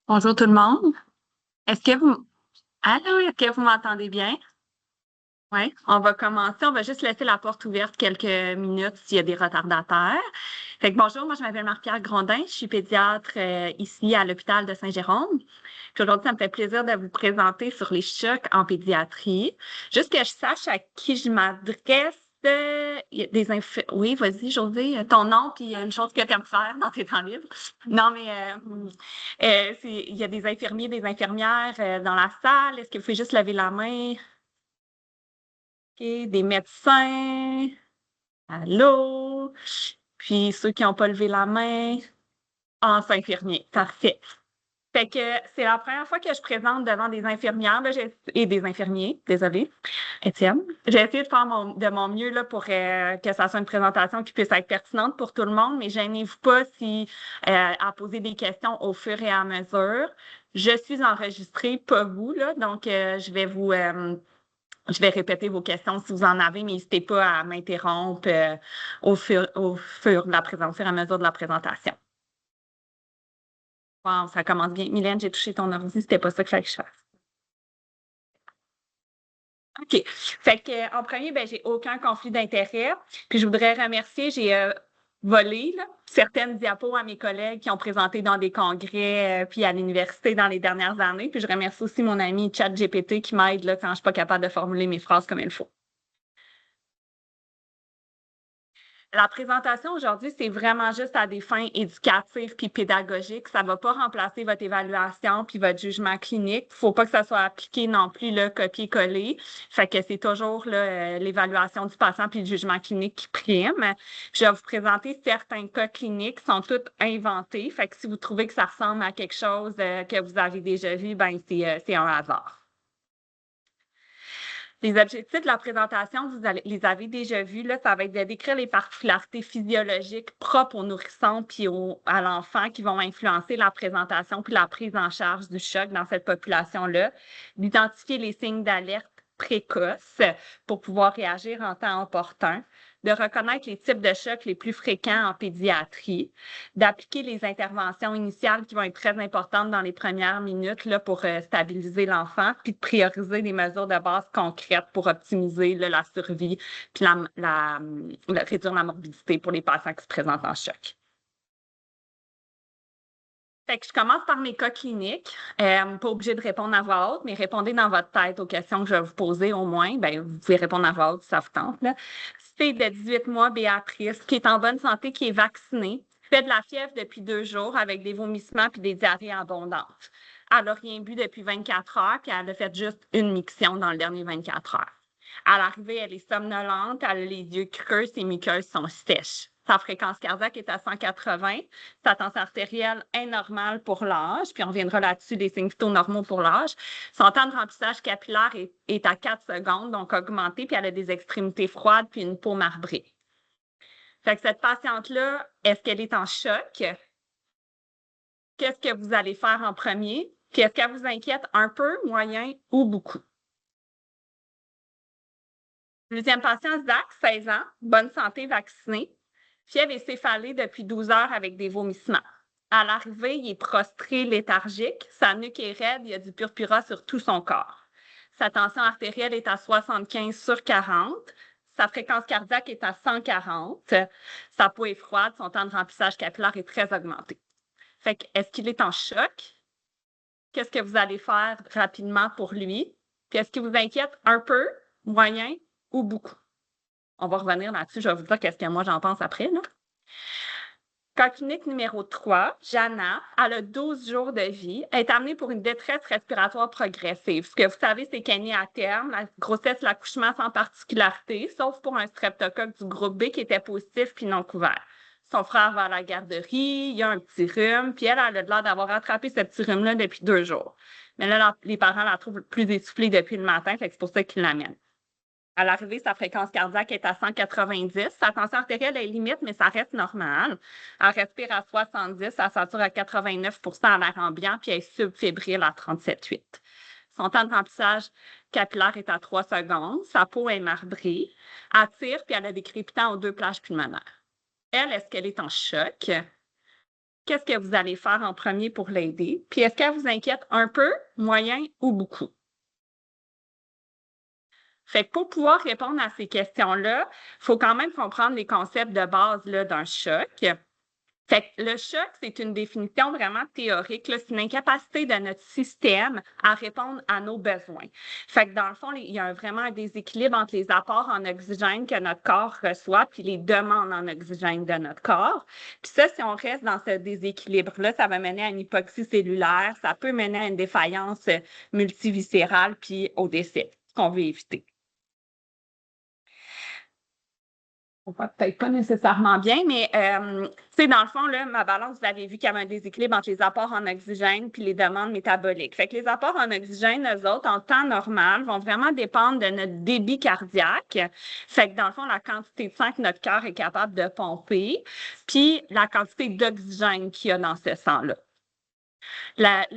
Bonjour tout le monde. Est-ce que vous... Allô, est-ce que vous m'entendez bien? Oui, on va commencer. On va juste laisser la porte ouverte quelques minutes s'il y a des retardataires. Fait que bonjour, moi je m'appelle Marie-Pierre Grondin. Je suis pédiatre ici à l'hôpital de Saint-Jérôme. Puis aujourd'hui, ça me fait plaisir de vous présenter sur les chocs en pédiatrie. Juste que je sache à qui je m'adresse. Il y a des Oui, vas-y, José, ton nom, puis il y a une chose que tu aimes faire dans tes temps libres. Non, mais il y a des infirmiers, des infirmières dans la salle. Est-ce que vous pouvez juste lever la main? OK, des médecins. Allô? Puis ceux qui n'ont pas levé la main. Ah, c'est infirmier. Parfait. Fait que c'est la première fois que je présente devant des infirmières là, et des infirmiers. Désolée, Étienne. J'ai essayé de faire de mon mieux là, pour que ça soit une présentation qui puisse être pertinente pour tout le monde, mais gênez-vous pas à poser des questions au fur et à mesure. Je suis enregistrée, pas vous, là, donc je vais répéter vos questions si vous en avez, mais n'hésitez pas à m'interrompre au fur de la présentation, au fur et à mesure de la présentation. Wow, ça commence bien. Mylène, j'ai touché ton ordi, c'était pas ça qu'il fallait que je fasse. OK. Fait que, en premier, ben, j'ai aucun conflit d'intérêt. Puis je voudrais remercier, j'ai volé là, certaines diapos à mes collègues qui ont présenté dans des congrès puis à l'université dans les dernières années. Puis je remercie aussi mon ami ChatGPT qui m'aide là, quand je suis pas capable de formuler mes phrases comme il faut. La présentation aujourd'hui, c'est vraiment juste à des fins éducatives puis pédagogiques. Ça ne va pas remplacer votre évaluation puis votre jugement clinique. Il ne faut pas que ça soit appliqué non plus, le copier-coller. Fait que c'est toujours l'évaluation du patient puis le jugement clinique qui prime. Je vais vous présenter certains cas cliniques, sont tous inventés. Fait que si vous trouvez que ça ressemble à quelque chose que vous avez déjà vu, ben c'est un hasard. Les objectifs de la présentation, les avez déjà vus, là, ça va être de décrire les particularités physiologiques propres aux nourrissons puis à l'enfant qui vont influencer la présentation puis la prise en charge du choc dans cette population-là, d'identifier les signes d'alerte précoces pour pouvoir réagir en temps opportun, de reconnaître les types de chocs les plus fréquents en pédiatrie, d'appliquer les interventions initiales qui vont être très importantes dans les premières minutes là, pour stabiliser l'enfant, puis de prioriser des mesures de base concrètes pour optimiser là, la survie, puis réduire la morbidité pour les patients qui se présentent en choc. Fait que je commence par mes cas cliniques. Pas obligé de répondre à voix haute, mais répondez dans votre tête aux questions que je vais vous poser au moins. Ben, vous pouvez répondre à voix haute si ça vous tente. Là. Fille de 18 mois, Béatrice, qui est en bonne santé, qui est vaccinée, fait de la fièvre depuis 2 jours avec des vomissements puis des diarrhées abondantes. Elle n'a rien bu depuis 24 heures, puis elle a fait juste une miction dans le dernier 24 heures. À l'arrivée, elle est somnolente, elle a les yeux creux, ses muqueuses sont sèches. Sa fréquence cardiaque est à 180. Sa tension artérielle est normale pour l'âge, puis on reviendra là-dessus, les signes vitaux normaux pour l'âge. Son temps de remplissage capillaire est à 4 secondes, donc augmenté, puis elle a des extrémités froides, puis une peau marbrée. Fait que cette patiente-là, est-ce qu'elle est en choc? Qu'est-ce que vous allez faire en premier? Puis est-ce qu'elle vous inquiète un peu, moyen ou beaucoup? Deuxième patient, Zach, 16 ans, bonne santé, vacciné. Fièvre et céphalée depuis 12 heures avec des vomissements. À l'arrivée, il est prostré, léthargique. Sa nuque est raide, il y a du purpura sur tout son corps. Sa tension artérielle est à 75/40. Sa fréquence cardiaque est à 140. Sa peau est froide, son temps de remplissage capillaire est très augmenté. Fait que, est-ce qu'il est en choc? Qu'est-ce que vous allez faire rapidement pour lui? Puis est-ce qu'il vous inquiète un peu, moyen ou beaucoup? On va revenir là-dessus. Je vais vous dire qu'est-ce que moi j'en pense après. Là. Cas clinique numéro 3, Jana, elle a 12 jours de vie. Elle est amenée pour une détresse respiratoire progressive. Ce que vous savez, c'est qu'elle est née à terme, la grossesse, l'accouchement sans particularité, sauf pour un streptocoque du groupe B qui était positif puis non couvert. Son frère va à la garderie, il y a un petit rhume, puis elle a l'air d'avoir attrapé ce petit rhume-là depuis 2 jours. Mais là, les parents la trouvent plus essoufflée depuis le matin, fait que c'est pour ça qu'ils l'amènent. À l'arrivée, sa fréquence cardiaque est à 190. Sa tension artérielle est limite, mais ça reste normal. Elle respire à 70, elle sature à 89 à l'air ambiant, puis elle est subfébrile à 37,8. Son temps de remplissage capillaire est à 3 secondes. Sa peau est marbrée. Elle tire, puis elle a des crépitants aux 2 plages pulmonaires. Elle, est-ce qu'elle est en choc? Qu'est-ce que vous allez faire en premier pour l'aider? Puis est-ce qu'elle vous inquiète un peu, moyen ou beaucoup? Fait que pour pouvoir répondre à ces questions-là, il faut quand même comprendre les concepts de base là, d'un choc. Fait que le choc, c'est une définition vraiment théorique, là. C'est une incapacité de notre système à répondre à nos besoins. Fait que dans le fond, il y a vraiment un déséquilibre entre les apports en oxygène que notre corps reçoit puis les demandes en oxygène de notre corps. Puis ça, si on reste dans ce déséquilibre-là, ça va mener à une hypoxie cellulaire, ça peut mener à une défaillance multiviscérale puis au décès, ce qu'on veut éviter. On voit peut-être pas nécessairement bien, mais dans le fond, là, ma balance, vous avez vu qu'il y avait un déséquilibre entre les apports en oxygène puis les demandes métaboliques. Fait que les apports en oxygène, eux autres, en temps normal, vont vraiment dépendre de notre débit cardiaque. Fait que dans le fond, la quantité de sang que notre cœur est capable de pomper, puis la quantité d'oxygène qu'il y a dans ce sang-là. Le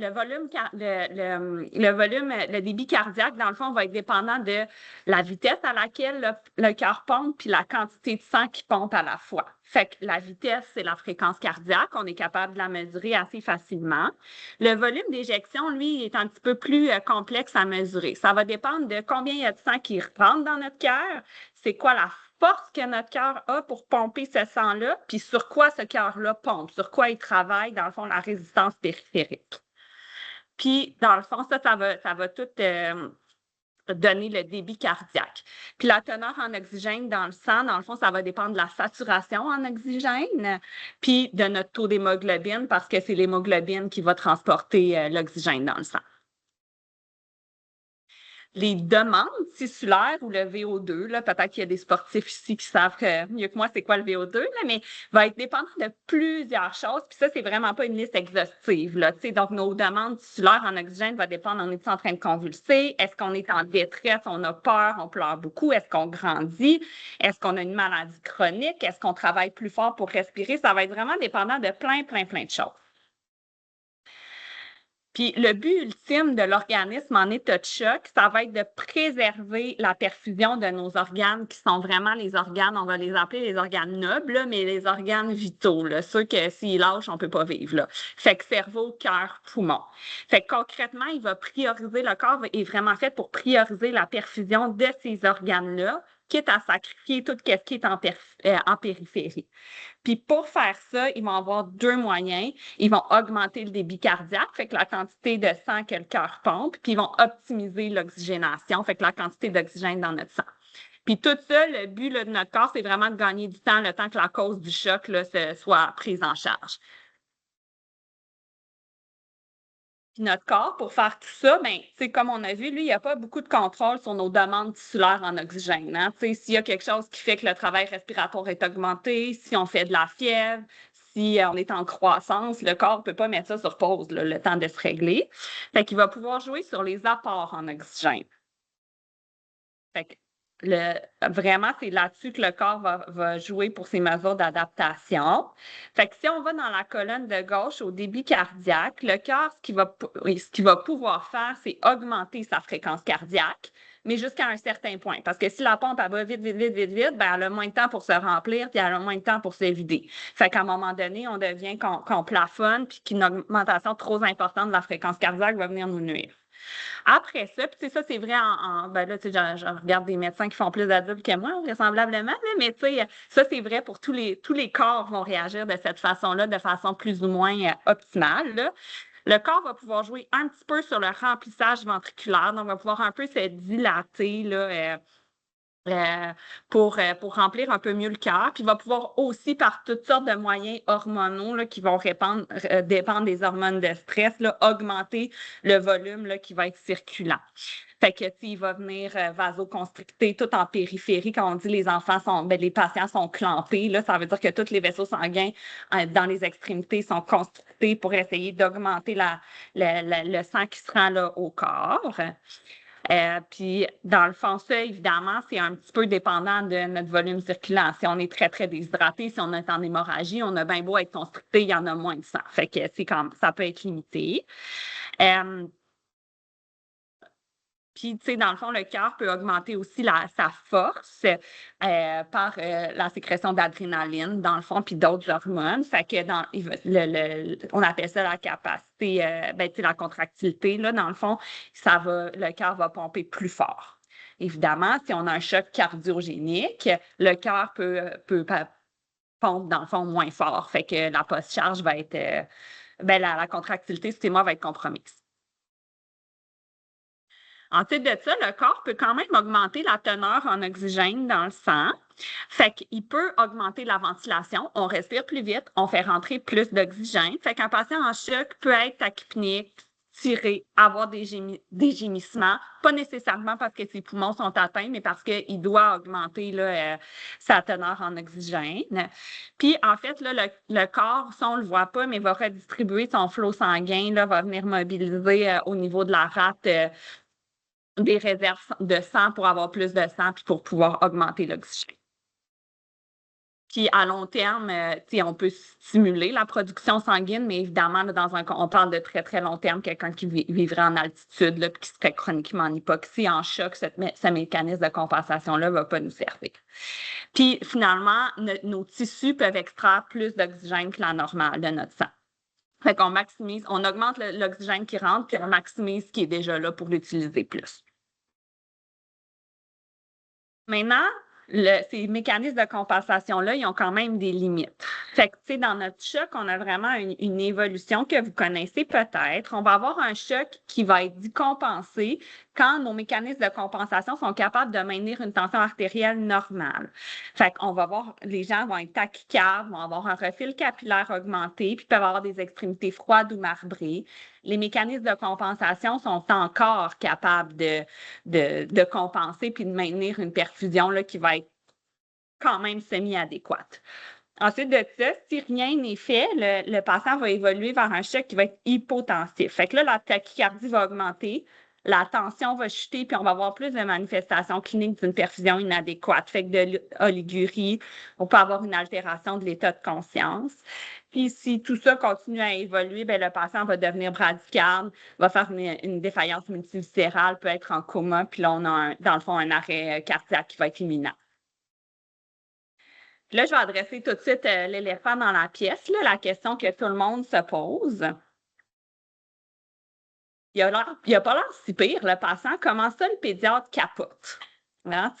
débit cardiaque, dans le fond, va être dépendant de la vitesse à laquelle le cœur pompe puis la quantité de sang qui pompe à la fois. Fait que la vitesse, c'est la fréquence cardiaque. On est capable de la mesurer assez facilement. Le volume d'éjection, lui, est un petit peu plus complexe à mesurer. Ça va dépendre de combien il y a de sang qui rentre dans notre cœur, c'est quoi la force que notre cœur a pour pomper ce sang-là, puis sur quoi ce cœur-là pompe, sur quoi il travaille, dans le fond, la résistance périphérique. Puis, dans le fond, ça va tout donner le débit cardiaque. Puis la teneur en oxygène dans le sang, dans le fond, ça va dépendre de la saturation en oxygène, puis de notre taux d'hémoglobine, parce que c'est l'hémoglobine qui va transporter l'oxygène dans le sang. Les demandes tissulaires ou le VO2, là, peut-être qu'il y a des sportifs ici qui savent mieux que moi c'est quoi le VO2, là, mais va être dépendant de plusieurs choses. Puis ça, c'est vraiment pas une liste exhaustive. Là, donc, nos demandes tissulaires en oxygène vont dépendre, on est en train de convulser? Est-ce qu'on est en détresse? On a peur? On pleure beaucoup? Est-ce qu'on grandit? Est-ce qu'on a une maladie chronique? Est-ce qu'on travaille plus fort pour respirer? Ça va être vraiment dépendant de plein de choses. Puis le but ultime de l'organisme en état de choc, ça va être de préserver la perfusion de nos organes qui sont vraiment les organes, on va les appeler les organes nobles, là, mais les organes vitaux, là, ceux que s'ils lâchent, on peut pas vivre. Là. Fait que cerveau, cœur, poumon. Fait que concrètement, il va prioriser, le corps est vraiment fait pour prioriser la perfusion de ces organes-là, quitte à sacrifier tout ce qui est en périphérie. Puis pour faire ça, ils vont avoir 2 moyens. Ils vont augmenter le débit cardiaque, fait que la quantité de sang que le cœur pompe, puis ils vont optimiser l'oxygénation, fait que la quantité d'oxygène dans notre sang. Puis tout ça, le but là, de notre corps, c'est vraiment de gagner du temps, le temps que la cause du choc là, soit prise en charge. Puis notre corps, pour faire tout ça, comme on a vu, lui, il n'y a pas beaucoup de contrôle sur nos demandes tissulaires en oxygène. Hein? S'il y a quelque chose qui fait que le travail respiratoire est augmenté, si on fait de la fièvre, si on est en croissance, le corps ne peut pas mettre ça sur pause, là, le temps de se régler. Fait qu'il va pouvoir jouer sur les apports en oxygène. Fait que vraiment, c'est là-dessus que le corps va jouer pour ses mesures d'adaptation. Fait que si on va dans la colonne de gauche au débit cardiaque, le cœur, ce qu'il va pouvoir faire, c'est augmenter sa fréquence cardiaque, mais jusqu'à un certain point. Parce que si la pompe, elle va vite, elle a moins de temps pour se remplir, puis elle a moins de temps pour se vider. Fait qu'à un moment donné, on devient qu'on plafonne, puis qu'une augmentation trop importante de la fréquence cardiaque va venir nous nuire. Après ça, puis ça, c'est vrai ben là, tu sais, je regarde des médecins qui font plus d'adultes que moi, vraisemblablement, mais tu sais, ça, c'est vrai pour tous les corps vont réagir de cette façon-là, de façon plus ou moins optimale, là. Le corps va pouvoir jouer un petit peu sur le remplissage ventriculaire, donc va pouvoir un peu se dilater, là, pour remplir un peu mieux le cœur. Puis il va pouvoir aussi, par toutes sortes de moyens hormonaux là, qui vont dépendre des hormones de stress, là, augmenter le volume là, qui va être circulant. Fait que, il va venir vasoconstricter tout en périphérie. Quand on dit les les patients sont clampés, là, ça veut dire que tous les vaisseaux sanguins dans les extrémités sont constrictés pour essayer d'augmenter le sang qui se rend là, au corps. Puis, dans le fond, ça, évidemment, c'est un petit peu dépendant de notre volume circulant. Si on est très, très déshydraté, si on est en hémorragie, on a bien beau être constricté, il y en a moins de sang. Fait que ça peut être limité. Puis, tu sais, dans le fond, le cœur peut augmenter aussi sa force par la sécrétion d'adrénaline, dans le fond, puis d'autres hormones. Fait que on appelle ça la capacité, tu sais, la contractilité, là, dans le fond, le cœur va pomper plus fort. Évidemment, si on a un choc cardiogénique, le cœur peut pompe, dans le fond, moins fort. Fait que la post-charge va être, la contractilité, excusez-moi, va être compromise. Ensuite de ça, le corps peut quand même augmenter la teneur en oxygène dans le sang. Fait qu'il peut augmenter la ventilation. On respire plus vite, on fait rentrer plus d'oxygène. Fait qu'un patient en choc peut être tachypnique, tirer, avoir des gémissements, pas nécessairement parce que ses poumons sont atteints, mais parce qu'il doit augmenter là, sa teneur en oxygène. Puis, en fait, là, le corps, ça, on le voit pas, mais va redistribuer son flot sanguin, là, va venir mobiliser au niveau de la rate des réserves de sang pour avoir plus de sang puis pour pouvoir augmenter l'oxygène. Puis à long terme, on peut stimuler la production sanguine, mais évidemment, là, on parle de très, très long terme, quelqu'un qui vivrait en altitude là, puis qui serait chroniquement en hypoxie, en choc, ce mécanisme de compensation-là ne va pas nous servir. Puis finalement, nos tissus peuvent extraire plus d'oxygène que la normale de notre sang. Fait qu'on on augmente l'oxygène qui rentre, puis on maximise ce qui est déjà là pour l'utiliser plus. Maintenant, ces mécanismes de compensation-là, ils ont quand même des limites. Fait que, tu sais, dans notre choc, on a vraiment une évolution que vous connaissez peut-être. On va avoir un choc qui va être décompensé quand nos mécanismes de compensation sont capables de maintenir une tension artérielle normale. Fait qu'on va voir, les gens vont être tachycardes, vont avoir un refil capillaire augmenté, puis peuvent avoir des extrémités froides ou marbrées. Les mécanismes de compensation sont encore capables de compenser puis de maintenir une perfusion là, qui va être quand même semi-adéquate. Ensuite de ça, si rien n'est fait, le patient va évoluer vers un choc qui va être hypotensif. Fait que là, la tachycardie va augmenter, la tension va chuter, puis on va avoir plus de manifestations cliniques d'une perfusion inadéquate. Fait que de l'oligurie, on peut avoir une altération de l'état de conscience. Puis si tout ça continue à évoluer, bien, le patient va devenir bradycarde, va faire une défaillance multiviscérale, peut être en coma, puis là, on a, dans le fond, un arrêt cardiaque qui va être imminent. Là, je vais adresser tout de suite l'éléphant dans la pièce, là, la question que tout le monde se pose. Il a pas l'air si pire, le patient. Comment ça, le pédiatre capote? Hein,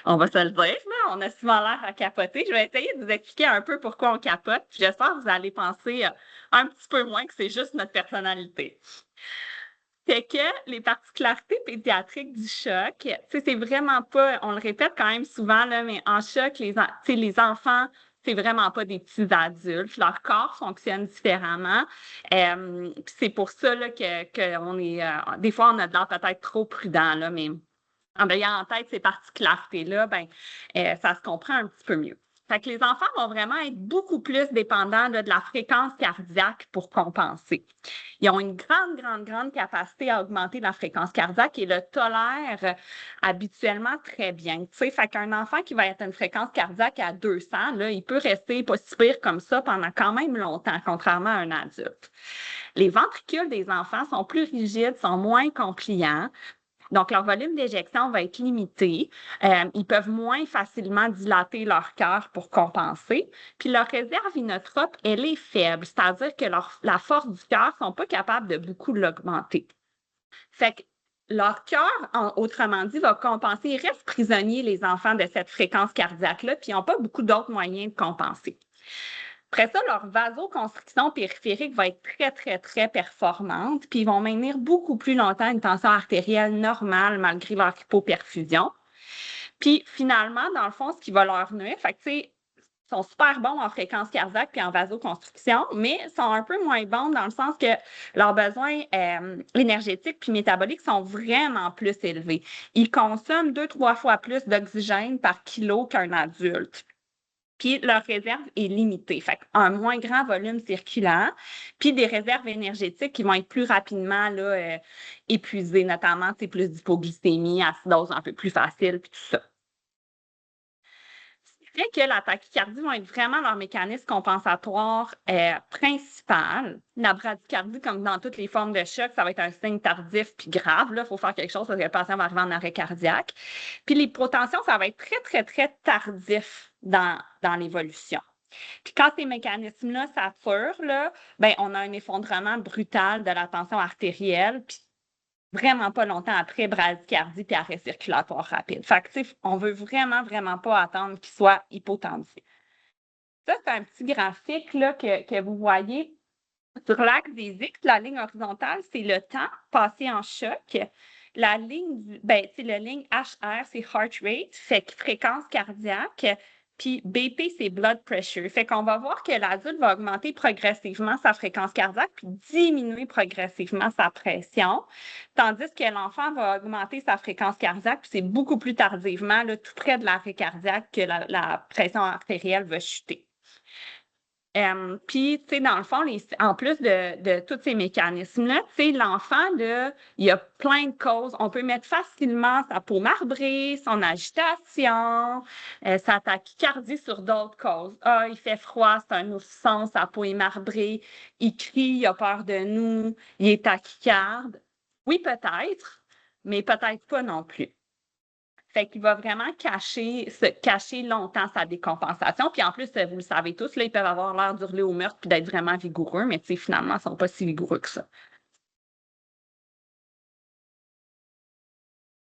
on va se le dire, là, on a souvent l'air à capoter. Je vais essayer de vous expliquer un peu pourquoi on capote. Puis j'espère que vous allez penser un petit peu moins que c'est juste notre personnalité. C'est que les particularités pédiatriques du choc, c'est vraiment pas, on le répète quand même souvent, là, mais en choc, les enfants, c'est vraiment pas des petits adultes. Leur corps fonctionne différemment. C'est pour ça là, qu'on est, des fois, on a de l'air peut-être trop prudent, là, mais en ayant en tête ces particularités-là, ça se comprend un petit peu mieux. Fait que les enfants vont vraiment être beaucoup plus dépendants là, de la fréquence cardiaque pour compenser. Ils ont une grande capacité à augmenter la fréquence cardiaque et le tolèrent habituellement très bien. Tu sais, fait qu'un enfant qui va être à une fréquence cardiaque à 200, là, il peut rester pas si pire comme ça pendant quand même longtemps, contrairement à un adulte. Les ventricules des enfants sont plus rigides, sont moins compliants. Donc, leur volume d'éjection va être limité. Ils peuvent moins facilement dilater leur cœur pour compenser. Puis, leur réserve inotrope, elle est faible, c'est-à-dire que la force du cœur ne sont pas capables de beaucoup l'augmenter. Fait que leur cœur, autrement dit, va compenser. Ils restent prisonniers, les enfants, de cette fréquence cardiaque-là, puis ils n'ont pas beaucoup d'autres moyens de compenser. Après ça, leur vasoconstriction périphérique va être très performante, puis ils vont maintenir beaucoup plus longtemps une tension artérielle normale malgré leur hypoperfusion. Puis finalement, dans le fond, ce qui va leur nuire, fait que, tu sais, sont super bons en fréquence cardiaque puis en vasoconstriction, mais sont un peu moins bons dans le sens que leurs besoins énergétiques puis métaboliques sont vraiment plus élevés. Ils consomment 2-3 fois plus d'oxygène par kilo qu'un adulte. Puis leur réserve est limitée. Fait un moins grand volume circulant, puis des réserves énergétiques qui vont être plus rapidement là, épuisées, notamment plus d'hypoglycémie, acidose un peu plus facile, puis tout ça. Ce qui montrait que la tachycardie va être vraiment leur mécanisme compensatoire principal. La bradycardie, comme dans toutes les formes de choc, ça va être un signe tardif puis grave. Il faut faire quelque chose parce que le patient va arriver en arrêt cardiaque. Puis l'hypotension, ça va être très, très, très tardif dans l'évolution. Puis quand ces mécanismes-là saturent, ben, on a un effondrement brutal de la tension artérielle, puis vraiment pas longtemps après, bradycardie puis arrêt circulatoire rapide. Fait que, tu sais, on veut vraiment, vraiment pas attendre qu'il soit hypotensé. Ça, c'est un petit graphique là, que vous voyez sur l'axe des X. La ligne horizontale, c'est le temps passé en choc. La ligne, la ligne HR, c'est heart rate, fait que fréquence cardiaque. Puis BP, c'est blood pressure. Fait qu'on va voir que l'adulte va augmenter progressivement sa fréquence cardiaque puis diminuer progressivement sa pression, tandis que l'enfant va augmenter sa fréquence cardiaque, puis c'est beaucoup plus tardivement, là, tout près de l'arrêt cardiaque, que la pression artérielle va chuter. Puis, tu sais, dans le fond, en plus de tous ces mécanismes-là, tu sais, l'enfant, il y a plein de causes. On peut mettre facilement sa peau marbrée, son agitation, sa tachycardie sur d'autres causes. Ah, il fait froid, c'est un ourson, sa peau est marbrée, il crie, il a peur de nous, il est tachycarde. Oui, peut-être, mais peut-être pas non plus. Fait qu'il va vraiment cacher longtemps sa décompensation. Puis en plus, vous le savez tous, là, ils peuvent avoir l'air d'hurler au meurtre puis d'être vraiment vigoureux, mais finalement, ils ne sont pas si vigoureux que ça.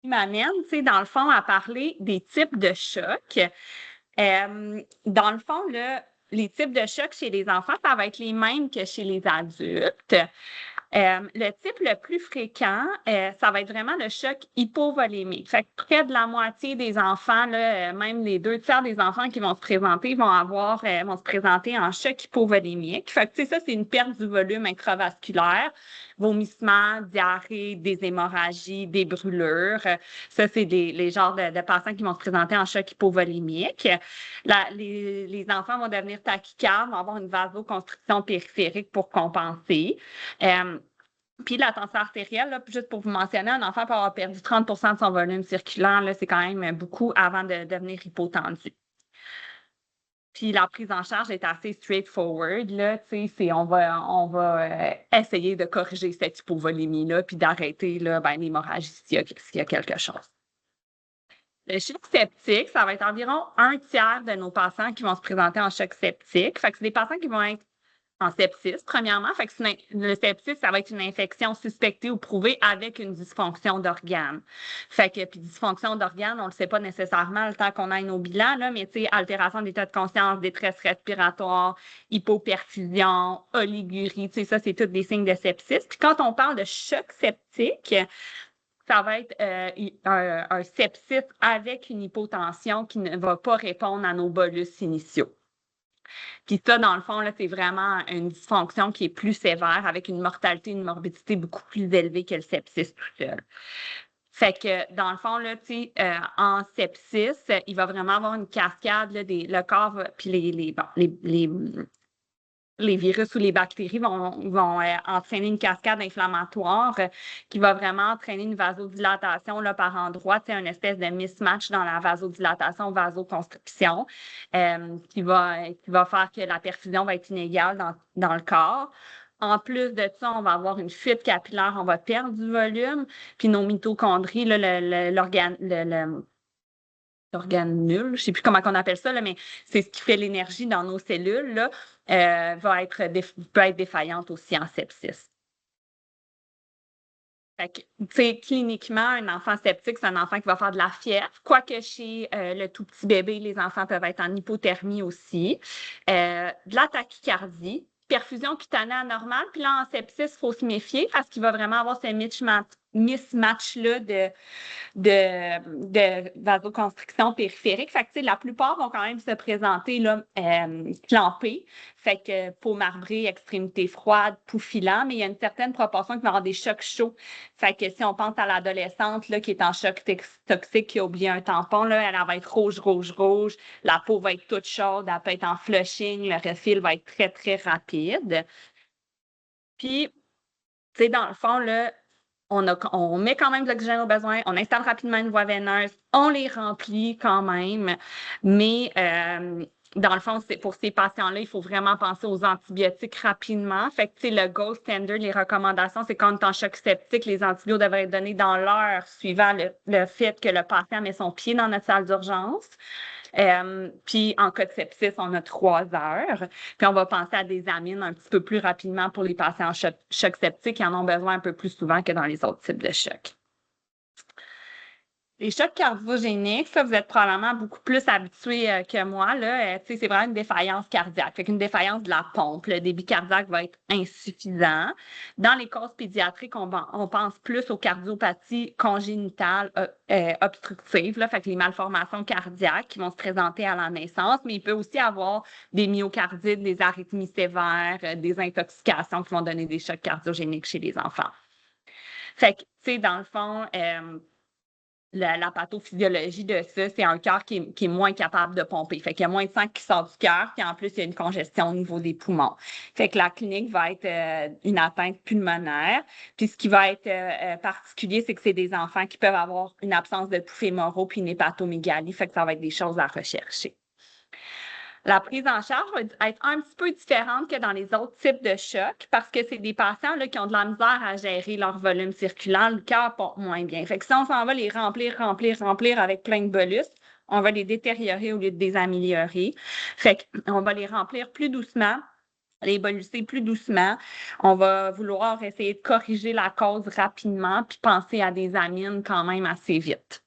Il m'amène, dans le fond, à parler des types de chocs. Dans le fond, là, les types de chocs chez les enfants, ça va être les mêmes que chez les adultes. Le type le plus fréquent, ça va être vraiment le choc hypovolémique. Fait que près de la moitié des enfants, là, même les 2/3 des enfants qui vont se présenter vont se présenter en choc hypovolémique. Fait que, ça, c'est une perte du volume intravasculaire, vomissements, diarrhée, des hémorragies, des brûlures. Ça, c'est les genres de patients qui vont se présenter en choc hypovolémique. Les enfants vont devenir tachycardes, vont avoir une vasoconstriction périphérique pour compenser. Puis la tension artérielle, là, juste pour vous mentionner, un enfant peut avoir perdu 30 de son volume circulant. Là, c'est quand même beaucoup avant de devenir hypotendu. Puis la prise en charge est assez straightforward. Là, on va essayer de corriger cette hypovolémie-là, puis d'arrêter l'hémorragie s'il y a quelque chose. Le choc septique, ça va être environ 1/3 de nos patients qui vont se présenter en choc septique. Fait que c'est des patients qui vont être en sepsis, premièrement. Fait que le sepsis, ça va être une infection suspectée ou prouvée avec une dysfonction d'organes. Fait que, puis dysfonction d'organes, on le sait pas nécessairement le temps qu'on aille nos bilans, là, mais altération d'état de conscience, détresse respiratoire, hypoperfusion, oligurie, ça, c'est tous des signes de sepsis. Puis quand on parle de choc septique, ça va être un sepsis avec une hypotension qui ne va pas répondre à nos bolus initiaux. Puis ça, dans le fond, là, c'est vraiment une dysfonction qui est plus sévère, avec une mortalité, une morbidité beaucoup plus élevée que le sepsis tout seul. Fait que, dans le fond, là, en sepsis, il va vraiment avoir une cascade, là, le corps, puis les virus ou les bactéries vont entraîner une cascade inflammatoire qui va vraiment entraîner une vasodilatation là, par endroit, une espèce de mismatch dans la vasodilatation, vasoconstriction, qui va faire que la perfusion va être inégale dans le corps. En plus de ça, on va avoir une fuite capillaire, on va perdre du volume, puis nos mitochondries, l'organe nul, je ne sais plus comment on appelle ça, là, mais c'est ce qui fait l'énergie dans nos cellules, là, peut être défaillante aussi en sepsis. Fait que, cliniquement, un enfant septique, c'est un enfant qui va faire de la fièvre, quoique chez le tout petit bébé, les enfants peuvent être en hypothermie aussi, de la tachycardie, perfusion cutanée anormale, puis là, en sepsis, il faut se méfier parce qu'il va vraiment avoir ce mismatch-là de vasoconstriction périphérique. Fait que, la plupart vont quand même se présenter là, clampés. Fait que peau marbrée, extrémité froide, pouls filant, mais il y a une certaine proportion qui va avoir des chocs chauds. Fait que si on pense à l'adolescente là, qui est en choc toxique, qui a oublié un tampon, là, elle va être rouge, rouge, rouge. La peau va être toute chaude, elle peut être en flushing, le refill va être très, très rapide. Puis, dans le fond, là, on met quand même de l'oxygène au besoin, on installe rapidement une voie veineuse, on les remplit quand même, mais dans le fond, pour ces patients-là, il faut vraiment penser aux antibiotiques rapidement. Fait que, tu sais, le gold standard, les recommandations, c'est quand on est en choc septique, les antibiotiques devraient être donnés dans l'heure suivant le fait que le patient met son pied dans notre salle d'urgence. Puis en cas de sepsis, on a 3 heures. Puis on va penser à des amines un petit peu plus rapidement pour les patients en choc septique qui en ont besoin un peu plus souvent que dans les autres types de chocs. Les chocs cardiogéniques, ça, vous êtes probablement beaucoup plus habitués que moi, là. Tu sais, c'est vraiment une défaillance cardiaque. Fait qu'une défaillance de la pompe. Le débit cardiaque va être insuffisant. Dans les causes pédiatriques, on pense plus aux cardiopathies congénitales obstructives, là. Fait que les malformations cardiaques qui vont se présenter à la naissance, mais il peut aussi avoir des myocardites, des arythmies sévères, des intoxications qui vont donner des chocs cardiogéniques chez les enfants. Fait que, tu sais, dans le fond, la pathophysiologie de ça, c'est un cœur qui est moins capable de pomper. Fait qu'il y a moins de sang qui sort du cœur, puis en plus, il y a une congestion au niveau des poumons. Fait que la clinique va être une atteinte pulmonaire. Puis ce qui va être particulier, c'est que c'est des enfants qui peuvent avoir une absence de poux fémoraux puis une hépatomégalie. Fait que ça va être des choses à rechercher. La prise en charge va être un petit peu différente que dans les autres types de chocs parce que c'est des patients là, qui ont de la misère à gérer leur volume circulant, le cœur pompe moins bien. Fait que si on s'en va les remplir avec plein de bolus, on va les détériorer au lieu de les améliorer. Fait qu'on va les remplir plus doucement, les bollusser plus doucement. On va vouloir essayer de corriger la cause rapidement puis penser à des amines quand même assez vite.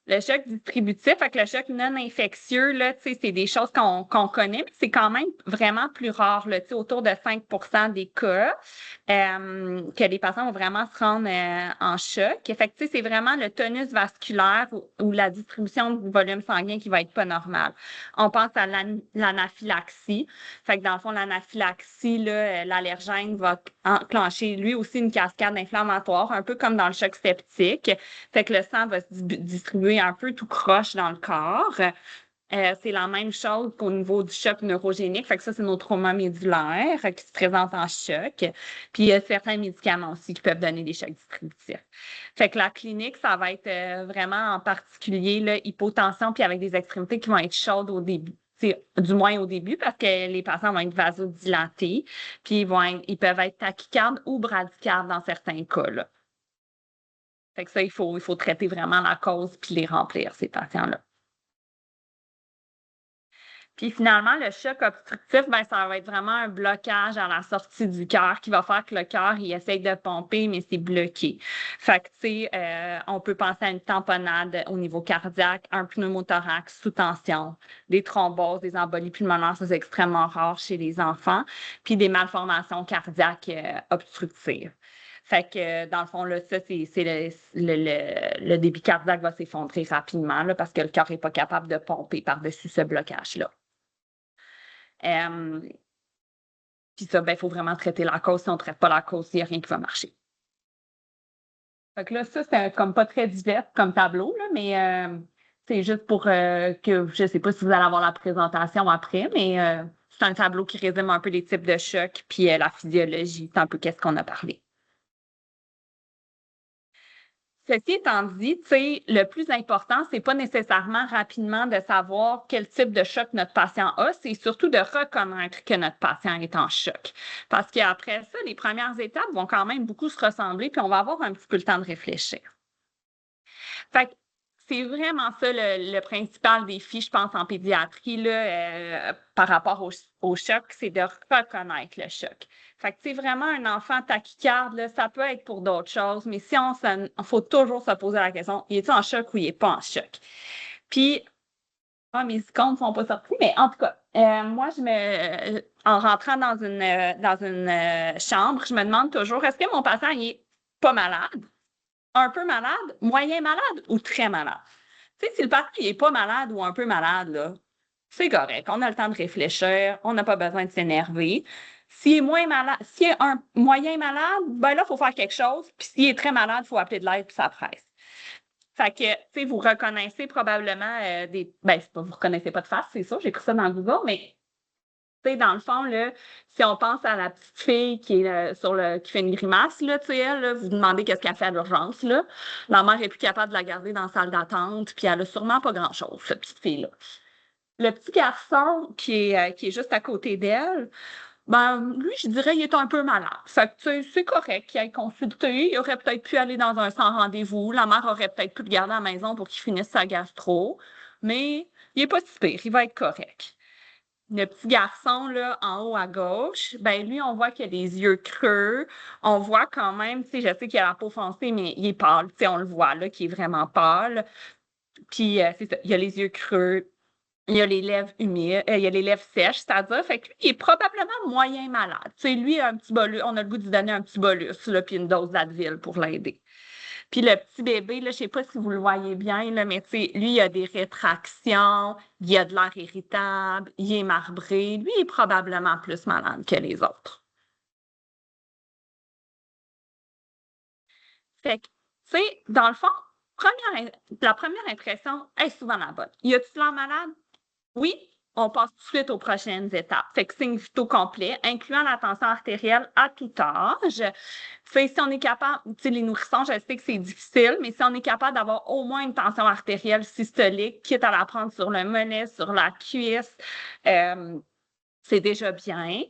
Le choc distributif, avec le choc non infectieux, là, c'est des choses qu'on connaît, mais c'est quand même vraiment plus rare, là, autour de 5 des cas que les patients vont vraiment se rendre en choc. Fait que, c'est vraiment le tonus vasculaire ou la distribution du volume sanguin qui va être pas normale. On pense à l'anaphylaxie. Fait que dans le fond, l'anaphylaxie, l'allergène va enclencher lui aussi une cascade inflammatoire, un peu comme dans le choc septique. Fait que le sang va se distribuer un peu tout croche dans le corps. C'est la même chose qu'au niveau du choc neurogénique. Fait que ça, c'est nos traumas médulaires qui se présentent en choc. Puis il y a certains médicaments aussi qui peuvent donner des chocs distributifs. Fait que la clinique, ça va être vraiment en particulier là, hypotension, puis avec des extrémités qui vont être chaudes au début. Du moins au début, parce que les patients vont être vasodilatés, puis ils peuvent être tachycardes ou bradycardes dans certains cas. Là. Fait que ça, il faut traiter vraiment la cause puis les remplir, ces patients-là. Puis finalement, le choc obstructif, ben, ça va être vraiment un blocage à la sortie du cœur qui va faire que le cœur, il essaye de pomper, mais c'est bloqué. Fait que, tu sais, on peut penser à une tamponnade au niveau cardiaque, un pneumothorax sous tension, des thromboses, des embolies pulmonaires, ça c'est extrêmement rare chez les enfants, puis des malformations cardiaques obstructives. Fait que, dans le fond, là, ça, c'est le débit cardiaque va s'effondrer rapidement là, parce que le cœur n'est pas capable de pomper par-dessus ce blocage-là. Puis ça, ben, il faut vraiment traiter la cause. Si on ne traite pas la cause, il n'y a rien qui va marcher. Fait que là, ça, c'est comme pas très divers comme tableau, là, mais c'est juste pour que je ne sais pas si vous allez avoir la présentation après, mais c'est un tableau qui résume un peu les types de chocs puis la physiologie, c'est un peu qu'est-ce qu'on a parlé. Ceci étant dit, tu sais, le plus important, c'est pas nécessairement rapidement de savoir quel type de choc notre patient a, c'est surtout de reconnaître que notre patient est en choc. Parce qu'après ça, les premières étapes vont quand même beaucoup se ressembler, puis on va avoir un petit peu le temps de réfléchir. Fait que c'est vraiment ça le principal défi, je pense, en pédiatrie, là, par rapport au choc, c'est de reconnaître le choc. Fait que, c'est vraiment un enfant tachycarde, là, ça peut être pour d'autres choses, mais si faut toujours se poser la question, il est en choc ou il est pas en choc? Puis, mes icônes ne sont pas sorties, mais en tout cas, moi, en rentrant dans une chambre, je me demande toujours, est-ce que mon patient, il est pas malade? Un peu malade, moyen malade ou très malade. Tu sais, si le patient n'est pas malade ou un peu malade, là, c'est correct. On a le temps de réfléchir, on n'a pas besoin de s'énerver. S'il est moins malade, s'il est un moyen malade, ben là, il faut faire quelque chose. Puis s'il est très malade, il faut appeler de l'aide puis ça presse. Fait que, tu sais, vous reconnaissez probablement ben, c'est pas, vous reconnaissez pas de face, c'est ça, j'ai écrit ça dans Google, mais Tu sais, dans le fond, là, si on pense à la petite fille qui est qui fait une grimace, là, tu sais, elle, là, vous demandez qu'est-ce qu'elle fait à l'urgence, là. La mère est plus capable de la garder dans la salle d'attente, puis elle a sûrement pas grand-chose, cette petite fille-là. Le petit garçon qui est juste à côté d'elle, ben, lui, je dirais, il est un peu malade. Fait que, tu sais, c'est correct qu'il aille consulter. Il aurait peut-être pu aller dans un sans rendez-vous. La mère aurait peut-être pu le garder à la maison pour qu'il finisse sa gastro. Mais il est pas si pire. Il va être correct. Le petit garçon, là, en haut à gauche, ben lui, on voit qu'il a des yeux creux. On voit quand même, tu sais, je sais qu'il a la peau foncée, mais il est pâle. Tu sais, on le voit, là, qu'il est vraiment pâle. Puis, c'est ça, il a les yeux creux. Il a les lèvres humides, il a les lèvres sèches, c'est-à-dire, fait que lui, il est probablement moyen malade. Tu sais, lui, un petit bolus, on a le goût de lui donner un petit bolus, là, puis une dose d'Advil pour l'aider. Puis le petit bébé, là, je sais pas si vous le voyez bien, là, mais tu sais, lui, il a des rétractions, il a de l'air irritable, il est marbré. Lui, il est probablement plus malade que les autres. Fait que, tu sais, dans le fond, la première impression est souvent la bonne. Y a-tu l'air malade? Oui, on passe tout de suite aux prochaines étapes. Fait que signe vitaux complet, incluant la tension artérielle à tout âge. Fait si on est capable, tu sais, les nourrissons, je sais que c'est difficile, mais si on est capable d'avoir au moins une tension artérielle systolique, quitte à la prendre sur le mollet, sur la cuisse, euh, c'est déjà bien.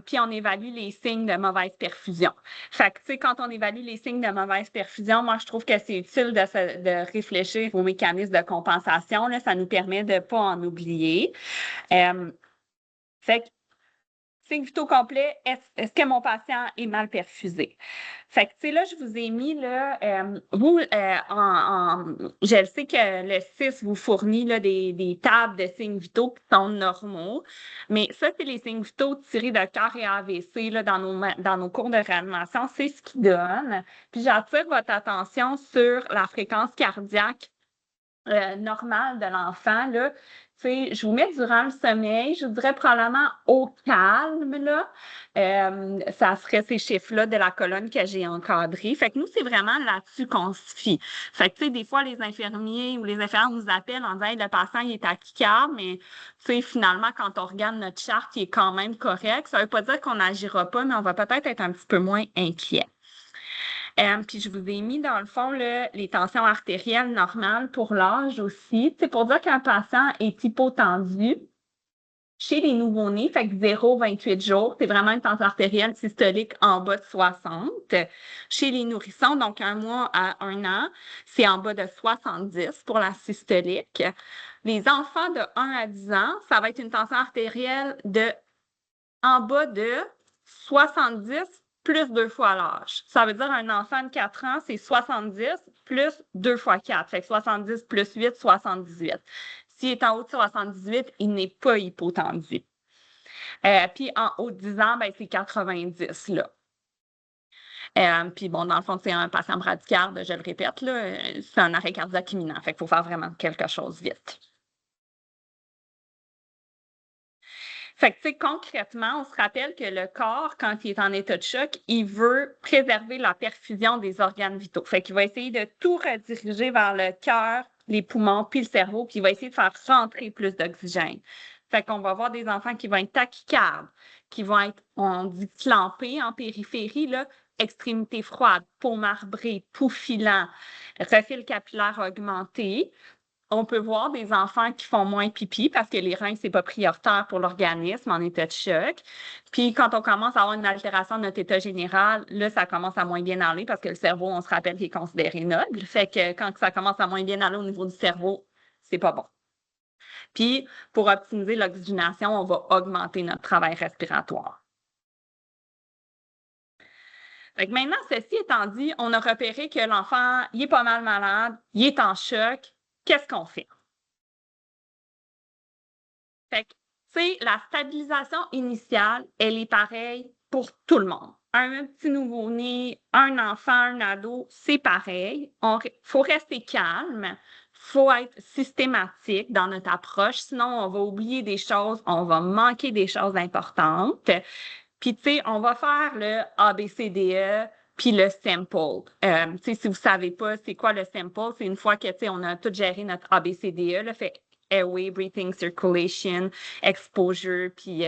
Puis on évalue les signes de mauvaise perfusion. Fait que, tu sais, quand on évalue les signes de mauvaise perfusion, moi, je trouve que c'est utile de réfléchir aux mécanismes de compensation. Là, ça nous permet de ne pas en oublier. Euh, fait que signe vitaux complet, est-ce que mon patient est mal perfusé? Fait que, tu sais, là, je vous ai mis, là, vous, je le sais que le 6 vous fournit là, des tables de signes vitaux qui sont normaux, mais ça, c'est les signes vitaux tirés de cœur et AVC là, dans nos cours de réanimation. C'est ce qui donne. Puis j'attire votre attention sur la fréquence cardiaque normale de l'enfant, là. Tu sais, je vous mets durant le sommeil, je vous dirais probablement au calme, là. Ça serait ces chiffres-là de la colonne que j'ai encadrée. Fait que nous, c'est vraiment là-dessus qu'on se fie. Fait que, tu sais, des fois, les infirmiers ou les infirmières nous appellent en disant, hey, le patient, il est tachycarde, mais, tu sais, finalement, quand on regarde notre charte, il est quand même correct. Ça veut pas dire qu'on n'agira pas, mais on va peut-être être un petit peu moins inquiet. Puis je vous ai mis dans le fond là, les tensions artérielles normales pour l'âge aussi. C'est pour dire qu'un patient est hypotendu chez les nouveau-nés, fait que 0,28 jours, c'est vraiment une tension artérielle systolique en bas de 60. Chez les nourrissons, donc 1 mois à 1 an, c'est en bas de 70 pour la systolique. Les enfants de 1 à 10 ans, ça va être une tension artérielle en bas de 70 plus 2 fois l'âge. Ça veut dire un enfant de 4 ans, c'est 70 plus 2 fois 4. Fait que 70 plus 8, 78. S'il est en haut de 78, il n'est pas hypotendu. Puis en haut de 10 ans, ben, c'est 90, là. Puis bon, dans le fond, c'est un patient bradycarde, je le répète, là, c'est un arrêt cardiaque imminent. Fait qu'il faut faire vraiment quelque chose vite. Fait que, tu sais, concrètement, on se rappelle que le corps, quand il est en état de choc, il veut préserver la perfusion des organes vitaux. Fait qu'il va essayer de tout rediriger vers le cœur, les poumons, puis le cerveau, puis il va essayer de faire rentrer plus d'oxygène. Fait qu'on va avoir des enfants qui vont être tachycardes, qui vont être, on dit, clampés en périphérie, là, extrémité froide, peau marbrée, pouls filant, refil capillaire augmenté. On peut voir des enfants qui font moins pipi parce que les reins, c'est pas prioritaire pour l'organisme en état de choc. Puis quand on commence à avoir une altération de notre état général, là, ça commence à moins bien aller parce que le cerveau, on se rappelle qu'il est considéré noble. Fait que quand ça commence à moins bien aller au niveau du cerveau, c'est pas bon. Puis pour optimiser l'oxygénation, on va augmenter notre travail respiratoire. Fait que maintenant, ceci étant dit, on a repéré que l'enfant, il est pas mal malade, il est en choc. Qu'est-ce qu'on fait? Fait que, tu sais, la stabilisation initiale, elle est pareille pour tout le monde. Un petit nouveau-né, un enfant, un ado, c'est pareil. Il faut rester calme, il faut être systématique dans notre approche, sinon on va oublier des choses, on va manquer des choses importantes. Puis, tu sais, on va faire le ABCDE, puis le sample. Tu sais, si vous savez pas c'est quoi le sample, c'est une fois que, tu sais, on a tout géré notre ABCDE, là, fait airway, breathing, circulation, exposure, puis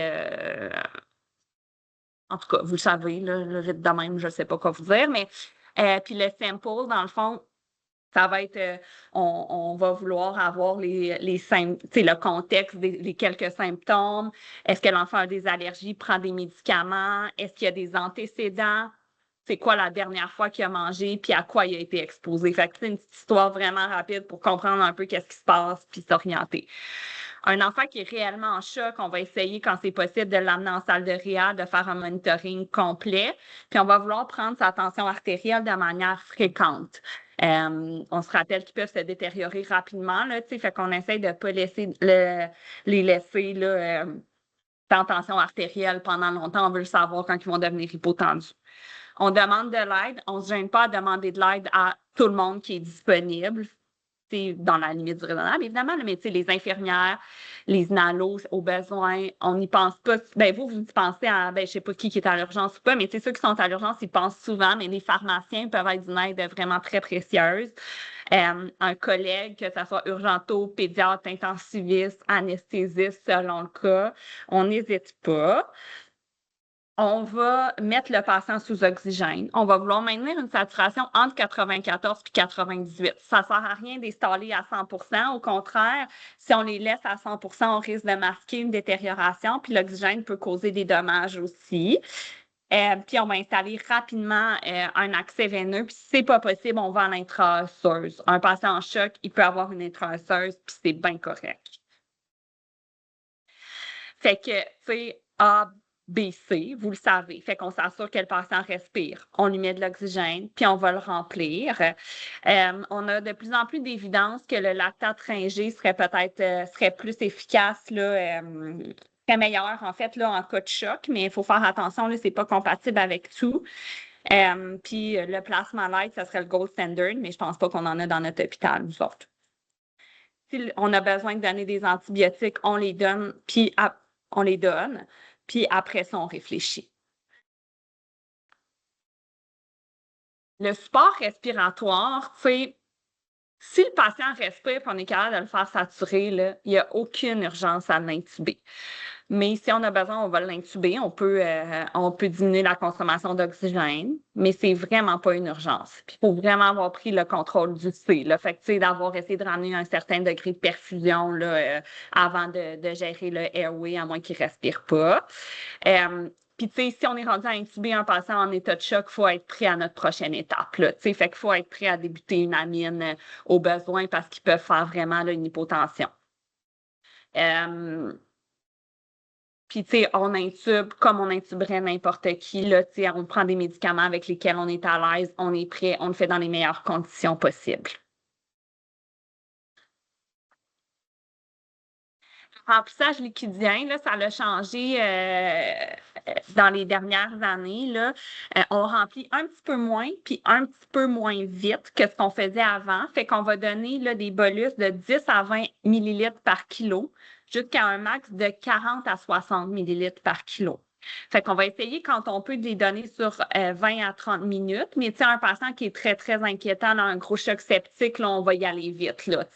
en tout cas, vous le savez, là, vite de même, je ne sais pas quoi vous dire, mais puis le sample, dans le fond, ça va être, on va vouloir avoir le contexte des quelques symptômes. Est-ce que l'enfant a des allergies, prend des médicaments? Est-ce qu'il y a des antécédents? C'est quoi la dernière fois qu'il a mangé, puis à quoi il a été exposé? Fait que c'est une petite histoire vraiment rapide pour comprendre un peu qu'est-ce qui se passe, puis s'orienter. Un enfant qui est réellement en choc, on va essayer, quand c'est possible, de l'amener en salle de réa, de faire un monitoring complet, puis on va vouloir prendre sa tension artérielle de manière fréquente. On se rappelle qu'ils peuvent se détériorer rapidement, là, fait qu'on essaie de ne pas les laisser là, en tension artérielle pendant longtemps. On veut le savoir quand ils vont devenir hypotendus. On demande de l'aide. On ne se gêne pas à demander de l'aide à tout le monde qui est disponible. C'est dans la limite du raisonnable, évidemment, mais les infirmières, les nalos au besoin, on n'y pense pas. Ben vous y pensez à, je ne sais pas qui est à l'urgence ou pas, mais ceux qui sont à l'urgence, ils pensent souvent, mais les pharmaciens peuvent être d'une aide vraiment très précieuse. Un collègue, que ce soit urgento, pédiatre, intensiviste, anesthésiste, selon le cas, on n'hésite pas. On va mettre le patient sous oxygène. On va vouloir maintenir une saturation entre 94 et 98. Ça ne sert à rien d'installer à 100 %. Au contraire, si on les laisse à 100 %, on risque de masquer une détérioration, puis l'oxygène peut causer des dommages aussi. Puis on va installer rapidement un accès veineux, puis si c'est pas possible, on va en intraosseuse. Un patient en choc, il peut avoir une intraosseuse, puis c'est bien correct. Fait que, tu sais, ABC, vous le savez. Fait qu'on s'assure que le patient respire. On lui met de l'oxygène, puis on va le remplir. On a de plus en plus d'évidence que le lactate ringé serait serait plus efficace, là, serait meilleur, en fait, là, en cas de choc, mais il faut faire attention, là, c'est pas compatible avec tout. Puis le plasma light, ça serait le gold standard, mais je pense pas qu'on en a dans notre hôpital, nous autres. Si on a besoin de donner des antibiotiques, on les donne, puis après ça, on réfléchit. Le support respiratoire, si le patient respire et on est capable de le faire saturer, là, il n'y a aucune urgence à l'intuber. Mais si on a besoin, on va l'intuber. On peut diminuer la consommation d'oxygène, mais c'est vraiment pas une urgence. Puis il faut vraiment avoir pris le contrôle du C. Là. Fait que, d'avoir essayé de ramener un certain degré de perfusion là, avant de gérer le airway, à moins qu'il respire pas. Puis, si on est rendu à intuber un patient en état de choc, il faut être prêt à notre prochaine étape. Là, fait qu'il faut être prêt à débuter une amine au besoin parce qu'ils peuvent faire vraiment là, une hypotension. Puis, on intube comme on intuberait n'importe qui. Là, on prend des médicaments avec lesquels on est à l'aise, on est prêt, on le fait dans les meilleures conditions possibles. Le remplissage liquidien, là, ça a changé dans les dernières années. Là. On remplit un petit peu moins, puis un petit peu moins vite que ce qu'on faisait avant. Fait qu'on va donner là, des bolus de 10 à 20 millilitres par kilo, jusqu'à un max de 40 à 60 millilitres par kilo. Fait qu'on va essayer quand on peut de les donner sur 20 à 30 minutes, mais un patient qui est très, très inquiétant dans un gros choc septique, là, on va y aller vite. Là,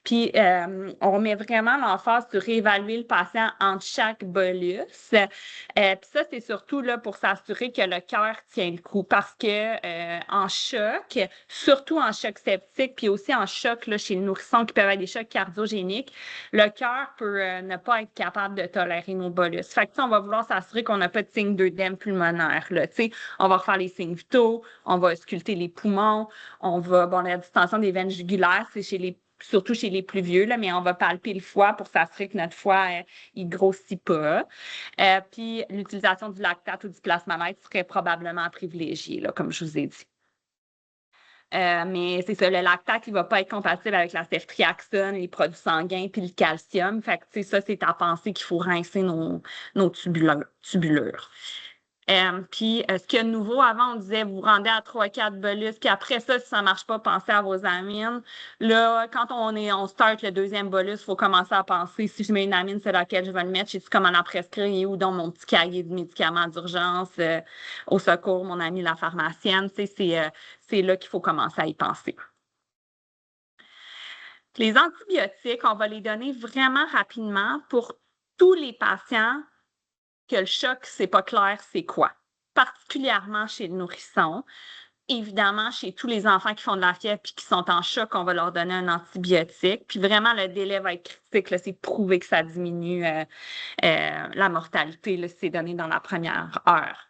Puis, on met vraiment l'emphase sur réévaluer le patient entre chaque bolus. Puis ça, c'est surtout là, pour s'assurer que le cœur tient le coup parce que en choc, surtout en choc septique, puis aussi en choc là, chez le nourrisson qui peuvent avoir des chocs cardiogéniques, le cœur peut ne pas être capable de tolérer nos bolus. Fait que, on va vouloir s'assurer qu'on n'a pas de signe d'œdème pulmonaire. Là, on va refaire les signes vitaux, on va ausculter les poumons, on va, la distension des veines jugulaires, c'est surtout chez les plus vieux, là, mais on va palper le foie pour s'assurer que notre foie, il grossit pas. Puis l'utilisation du lactate ou du plasmamètre serait probablement privilégiée, là, comme je vous ai dit. Mais c'est ça, le lactate, il ne va pas être compatible avec la ceftriaxone, les produits sanguins, puis le calcium. Fait que, ça, c'est à penser qu'il faut rincer nos tubulures. Puis, ce qu'il y a de nouveau, avant, on disait, vous rendez à 3-4 bolus, puis après ça, si ça ne marche pas, pensez à vos amines. Là, quand on start le deuxième bolus, il faut commencer à penser, si je mets une amine, c'est laquelle je vais le mettre, je sais comment la prescrire, ou dans mon petit cahier de médicaments d'urgence, au secours, mon amie la pharmacienne, c'est là qu'il faut commencer à y penser. Les antibiotiques, on va les donner vraiment rapidement pour tous les patients que le choc, c'est pas clair c'est quoi, particulièrement chez le nourrisson. Évidemment, chez tous les enfants qui font de la fièvre puis qui sont en choc, on va leur donner un antibiotique. Puis vraiment, le délai va être critique. C'est prouvé que ça diminue la mortalité, là, c'est donné dans la première heure.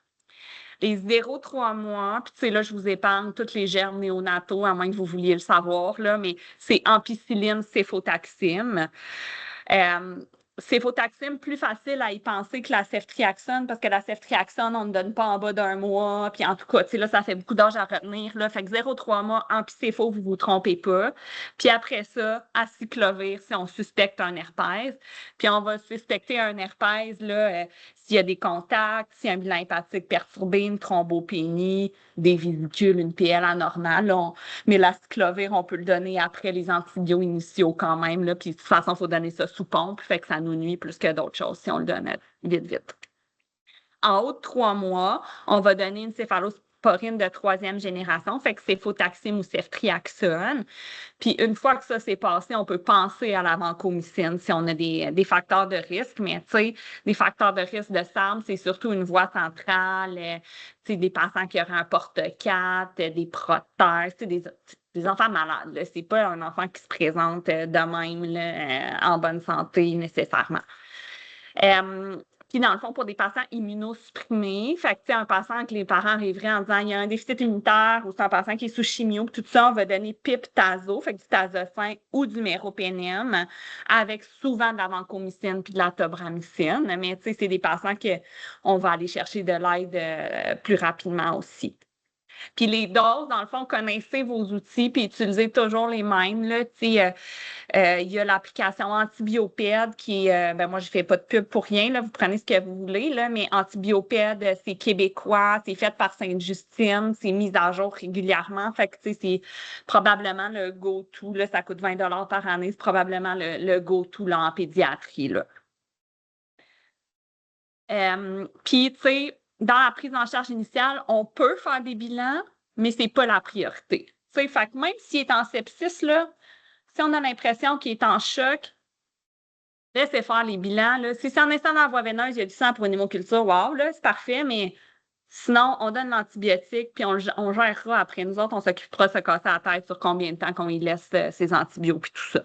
Les 0-3 mois, puis tu sais, là, je vous épargne tous les germes néonataux, à moins que vous vouliez le savoir, là, mais c'est ampicilline, céfotaxime. Céfotaxime, plus facile à y penser que la ceftriaxone, parce que la ceftriaxone, on ne donne pas en bas d'un mois. Puis en tout cas, tu sais, là, ça fait beaucoup d'âge à retenir. Là. Fait que 0,3 mois, ampicéphalo, vous ne vous trompez pas. Puis après ça, acyclovir, si on suspecte un herpès. Puis on va suspecter un herpès, là, s'il y a des contacts, s'il y a un bilan hépatique perturbé, une thrombopénie, des vésicules, une PL anormale. Là, mais l'acyclovir, on peut le donner après les antibiotiques initiaux quand même. Là, puis de toute façon, il faut donner ça sous pompe, fait que ça nous nuit plus que d'autres choses si on le donne vite. En haut de 3 mois, on va donner une céphalosporine de 3e génération, fait que céfotaxime ou ceftriaxone. Puis une fois que ça s'est passé, on peut penser à la vancomycine si on a des facteurs de risque, mais tu sais, des facteurs de risque de SARM, c'est surtout une voie centrale, tu sais, des patients qui auraient un porte-4, des prothèses, tu sais, des enfants malades. Là. C'est pas un enfant qui se présente de même là, en bonne santé nécessairement. Puis dans le fond, pour des patients immunosupprimés, fait que, tu sais, un patient que les parents arriveraient en disant il y a un déficit immunitaire ou c'est un patient qui est sous chimio, tout ça, on va donner PIP-Tazo, fait que du tazocin ou du méropénime, avec souvent de la vancomycine puis de la tobramycine. Mais tu sais, c'est des patients qu'on va aller chercher de l'aide plus rapidement aussi. Puis les doses, dans le fond, connaissez vos outils puis utilisez toujours les mêmes. Là, il y a l'application Antibiopède qui est, ben moi, je fais pas de pub pour rien. Là, vous prenez ce que vous voulez, là, mais Antibiopède, c'est québécois, c'est fait par Sainte-Justine, c'est mis à jour régulièrement. Fait que c'est probablement le go-to. Là, ça coûte 20 $ par année. C'est probablement le go-to là, en pédiatrie. Là. Puis, tu sais, dans la prise en charge initiale, on peut faire des bilans, mais c'est pas la priorité. Tu sais, fait que même s'il est en sepsis, là, si on a l'impression qu'il est en choc, laissez faire les bilans. Là. Si c'est en instant dans la voie veineuse, il y a du sang pour une hémoculture, wow, là, c'est parfait, mais sinon, on donne l'antibiotique, puis on gérera après. Nous autres, on s'occupera de se casser la tête sur combien de temps qu'on y laisse ses antibiotiques, puis tout ça.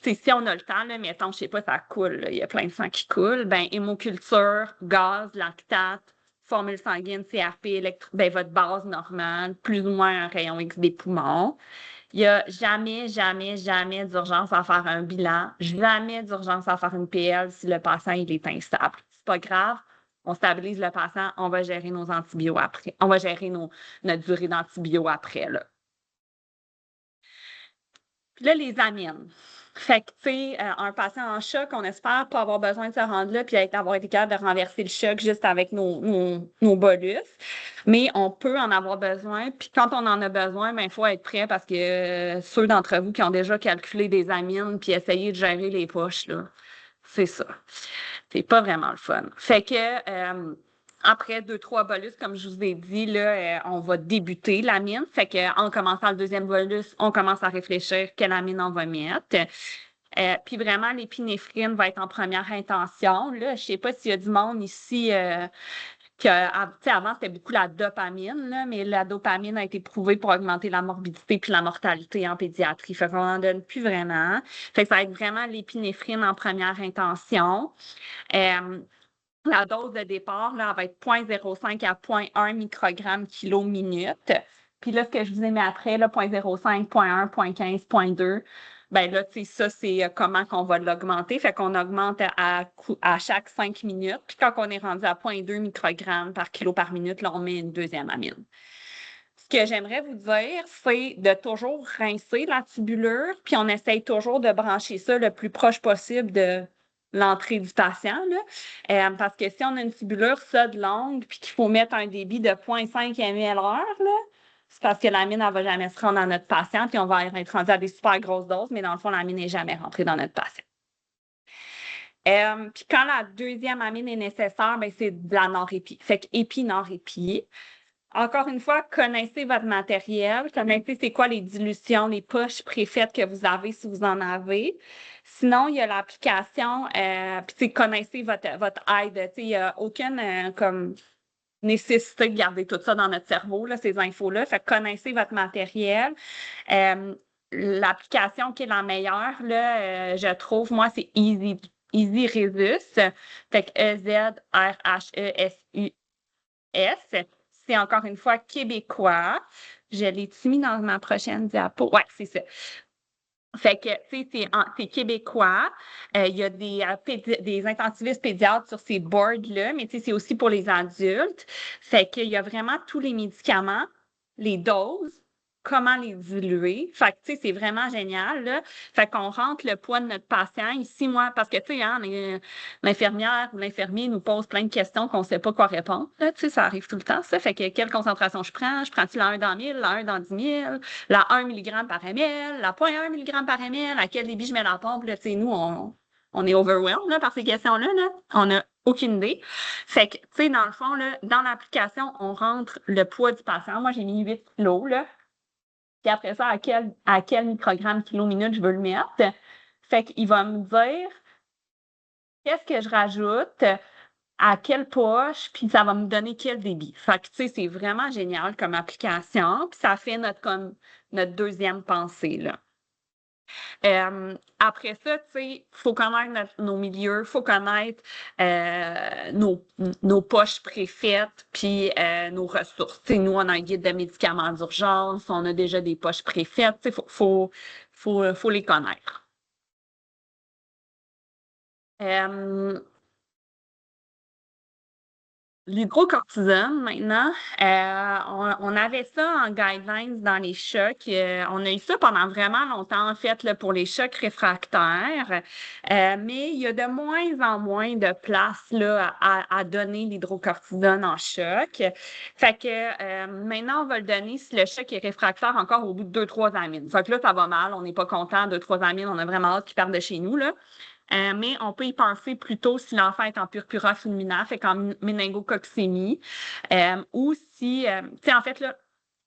Puis si on a le temps, là, mettons, je sais pas, ça coule, il y a plein de sang qui coule, ben hémoculture, gaz, lactate, formule sanguine, CRP, votre base normale, plus ou moins un rayon X des poumons. Il n'y a jamais, jamais, jamais d'urgence à faire un bilan, jamais d'urgence à faire une PL si le patient il est instable. C'est pas grave, on stabilise le patient, on va gérer nos antibiotiques après. On va gérer notre durée d'antibiotiques après. Là. Puis là, les amines. Fait que, tu sais, un patient en choc, on espère pas avoir besoin de se rendre là puis avoir été capable de renverser le choc juste avec nos bolus. Mais on peut en avoir besoin. Puis quand on en a besoin, il faut être prêt parce que ceux d'entre vous qui ont déjà calculé des amines puis essayé de gérer les poches, là, c'est ça. C'est pas vraiment le fun. Fait que après 2-3 bolus, comme je vous ai dit, là, on va débuter la mine. Fait qu'en commençant le deuxième bolus, on commence à réfléchir quelle amine on va mettre. Puis vraiment, l'épinéphrine va être en première intention. Là, je sais pas s'il y a du monde ici avant, c'était beaucoup la dopamine, là, mais la dopamine a été prouvée pour augmenter la morbidité puis la mortalité en pédiatrie. Fait qu'on n'en donne plus vraiment. Fait que ça va être vraiment l'épinéphrine en première intention. La dose de départ, là, elle va être 0,05 à 0,1 microgramme kilo minute. Puis là, ce que je vous ai mis après, là, 0,05, 0,1, 0,15, 0,2, ben là, tu sais, ça, c'est comment qu'on va l'augmenter. Fait qu'on augmente à chaque 5 minutes. Puis quand on est rendu à 0,2 microgrammes par kilo par minute, là, on met une deuxième amine. Ce que j'aimerais vous dire, c'est de toujours rincer la tubulure, puis on essaye toujours de brancher ça le plus proche possible de l'entrée du patient. Là. Parce que si on a une tubulure de longue puis qu'il faut mettre un débit de 0,5 ml/h, c'est parce que la mine, elle ne va jamais se rendre dans notre patient, puis on va être rendu à des super grosses doses, mais dans le fond, la mine n'est jamais rentrée dans notre patient. Puis quand la deuxième amine est nécessaire, ben, c'est de la norépi. Fait que épi-norépi. Encore une fois, connaissez votre matériel, connaissez c'est quoi les dilutions, les poches préfaites que vous avez si vous en avez. Sinon, il y a l'application, puis connaissez votre aide. Il n'y a aucune comme nécessité de garder tout ça dans notre cerveau, là, ces infos-là. Fait que connaissez votre matériel. Euh, L'application qui est la meilleure, là, je trouve, moi, c'est Easy Rhesus. Fait que EZRHESUS. C'est encore une fois québécois. Je l'ai-tu mis dans ma prochaine diapo? Ouais, c'est ça. Fait que, tu sais, c'est québécois. Il y a des intensivistes pédiatres sur ces boards-là, mais tu sais, c'est aussi pour les adultes. Fait qu'il y a vraiment tous les médicaments, les doses, comment les diluer. Fait que, tu sais, c'est vraiment génial, là. Fait qu'on rentre le poids de notre patient. Ici, moi, parce que, tu sais, hein, l'infirmière ou l'infirmier nous pose plein de questions qu'on ne sait pas quoi répondre, là. Tu sais, ça arrive tout le temps, ça. Fait que, quelle concentration je prends? Je prends-tu la 1 dans 1000, la 1 dans 10 000? La 1 mg par ml, la 0,1 mg par ml, à quel débit je mets la pompe, là, tu sais, nous, on est overwhelmed, là, par ces questions-là, là. On n'a aucune idée. Fait que, tu sais, dans le fond, là, dans l'application, on rentre le poids du patient. Moi, j'ai mis 8 kilos, là. Puis après ça, à quel microgramme kilo minute je veux le mettre. Fait qu'il va me dire qu'est-ce que je rajoute, à quelle poche, puis ça va me donner quel débit. Fait que, tu sais, c'est vraiment génial comme application, puis ça fait notre deuxième pensée, là. Après ça, tu sais, il faut connaître nos milieux, il faut connaître nos poches préfaites, puis nos ressources. Tu sais, nous, on a un guide de médicaments d'urgence, on a déjà des poches préfaites, tu sais, faut les connaître. Euh, L'hydrocortisone, maintenant, on avait ça en guidelines dans les chocs. On a eu ça pendant vraiment longtemps, en fait, là, pour les chocs réfractaires. Mais il y a de moins en moins de place là, à donner l'hydrocortisone en choc. Fait que maintenant, on va le donner si le choc est réfractaire encore au bout de 2-3 amines. Fait que là, ça va mal, on n'est pas content, 2-3 amines, on a vraiment hâte qu'ils partent de chez nous, là. Mais on peut y penser plutôt si l'enfant est en purpura fulminant, fait qu'en méningococcémie, ou si, tu sais, en fait, là,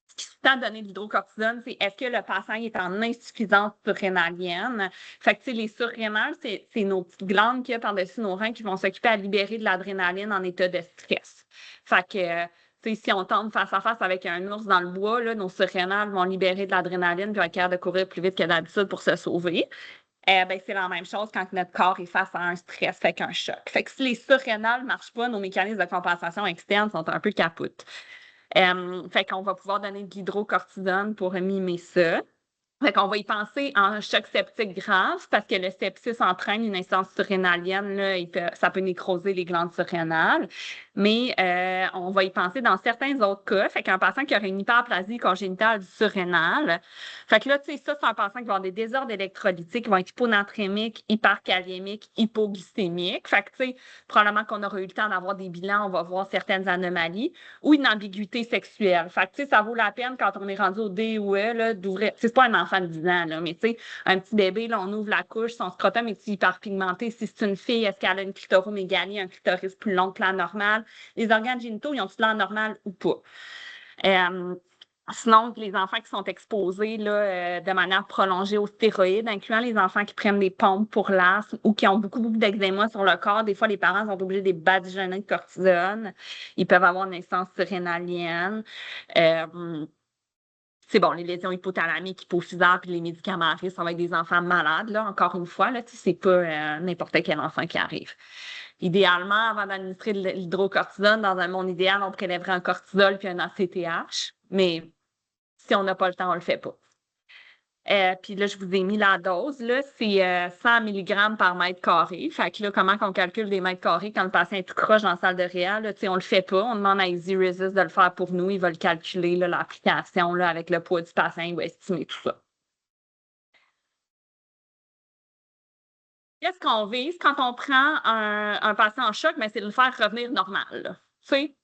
ce qui sous-tend de donner de l'hydrocortisone, c'est est-ce que le patient est en insuffisance surrénalienne? Fait que, tu sais, les surrénales, c'est nos petites glandes qu'il y a par-dessus nos reins qui vont s'occuper à libérer de l'adrénaline en état de stress. Fait que, tu sais, si on tombe face à face avec un ours dans le bois, là, nos surrénales vont libérer de l'adrénaline puis vont être capables de courir plus vite que d'habitude pour se sauver. Ben, c'est la même chose quand notre corps est face à un stress, fait qu'un choc. Fait que si les surrénales ne marchent pas, nos mécanismes de compensation externes sont un peu capoutes. Fait qu'on va pouvoir donner de l'hydrocortisone pour mimer ça. Fait qu'on va y penser en choc septique grave parce que le sepsis entraîne une insuffisance surrénalienne, là, ça peut nécroser les glandes surrénales. Mais on va y penser dans certains autres cas. Fait qu'un patient qui aurait une hyperplasie congénitale du surrénal. Fait que là, tu sais, ça, c'est un patient qui va avoir des désordres électrolytiques, qui vont être hyponatrémiques, hyperkaliémiques, hypoglycémiques. Fait que, tu sais, probablement qu'on aura eu le temps d'avoir des bilans, on va voir certaines anomalies ou une ambiguïté sexuelle. Fait que, tu sais, ça vaut la peine quand on est rendu au D ou E, là, d'ouvrir. C'est pas un enfant de 10 ans, là, mais tu sais, un petit bébé, là, on ouvre la couche, son scrotum est hyperpigmenté. Si c'est une fille, est-ce qu'elle a une clitoromégalie, un clitoris plus long que la normale? Les organes génitaux, ils ont-ils l'air normal ou pas? Sinon, les enfants qui sont exposés là, de manière prolongée aux stéroïdes, incluant les enfants qui prennent des pompes pour l'asthme ou qui ont beaucoup d'eczéma sur le corps, des fois, les parents sont obligés de les badigeonner de cortisone. Ils peuvent avoir une insuffisance surrénalienne. C'est bon, les lésions hypothalamiques, hypophysaires, puis les médicaments à risque, ça va être des enfants malades, là, encore une fois, là, c'est pas n'importe quel enfant qui arrive. Idéalement, avant d'administrer de l'hydrocortisone, dans un monde idéal, on prélèverait un cortisol puis un ACTH, mais si on n'a pas le temps, on le fait pas. Puis là, je vous ai mis la dose, là, c'est 100 mg par mètre carré. Fait que là, comment qu'on calcule des mètres carrés quand le patient est tout croche dans la salle de réa, là, on le fait pas. On demande à Easy Resist de le faire pour nous. Il va le calculer, là, l'application, là, avec le poids du patient, il va estimer tout ça. Qu'est-ce qu'on vise quand on prend un patient en choc? Mais c'est de le faire revenir normal, là. Tu sais?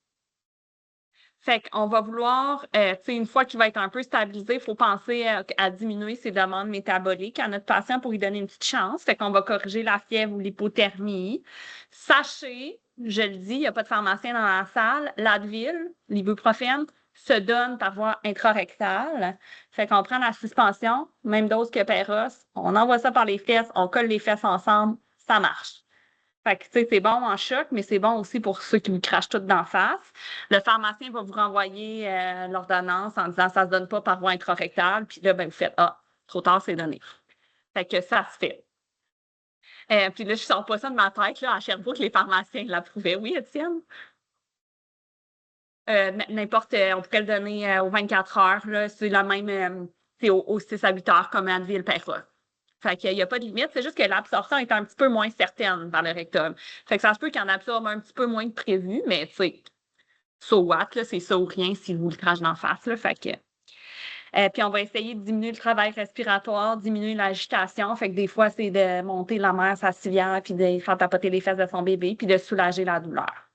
Fait qu'on va vouloir, tu sais, une fois qu'il va être un peu stabilisé, il faut penser à diminuer ses demandes métaboliques à notre patient pour lui donner une petite chance. Fait qu'on va corriger la fièvre ou l'hypothermie. Sachez, je le dis, il n'y a pas de pharmacien dans la salle, l'Advil, l'ibuprofène, se donne par voie intrarectale. Fait qu'on prend la suspension, même dose que Péros, on envoie ça par les fesses, on colle les fesses ensemble, ça marche. Fait que, tu sais, c'est bon en choc, mais c'est bon aussi pour ceux qui vous crachent tout d'en face. Le pharmacien va vous renvoyer l'ordonnance en disant ça se donne pas par voie intrarectale, puis là, ben, vous faites ah, trop tard, c'est donné. Fait que ça se fait. Puis là, je sors pas ça de ma tête, là, à Sherbrooke, les pharmaciens l'approuvaient. Oui, Étienne? N'importe, on pourrait le donner aux 24 heures, là, c'est la même, c'est aux 6 à 8 heures comme Advil Péros. Fait qu'il n'y a pas de limite, c'est juste que l'absorption est un petit peu moins certaine par le rectum. Fait que ça se peut qu'il en absorbe un petit peu moins que prévu, mais tu sais, so what, là, c'est ça ou rien s'il vous le crache d'en face, là. Fait que. Puis on va essayer de diminuer le travail respiratoire, diminuer l'agitation. Fait que des fois, c'est de monter la mère sa civière, puis de faire tapoter les fesses de son bébé, puis de soulager la douleur.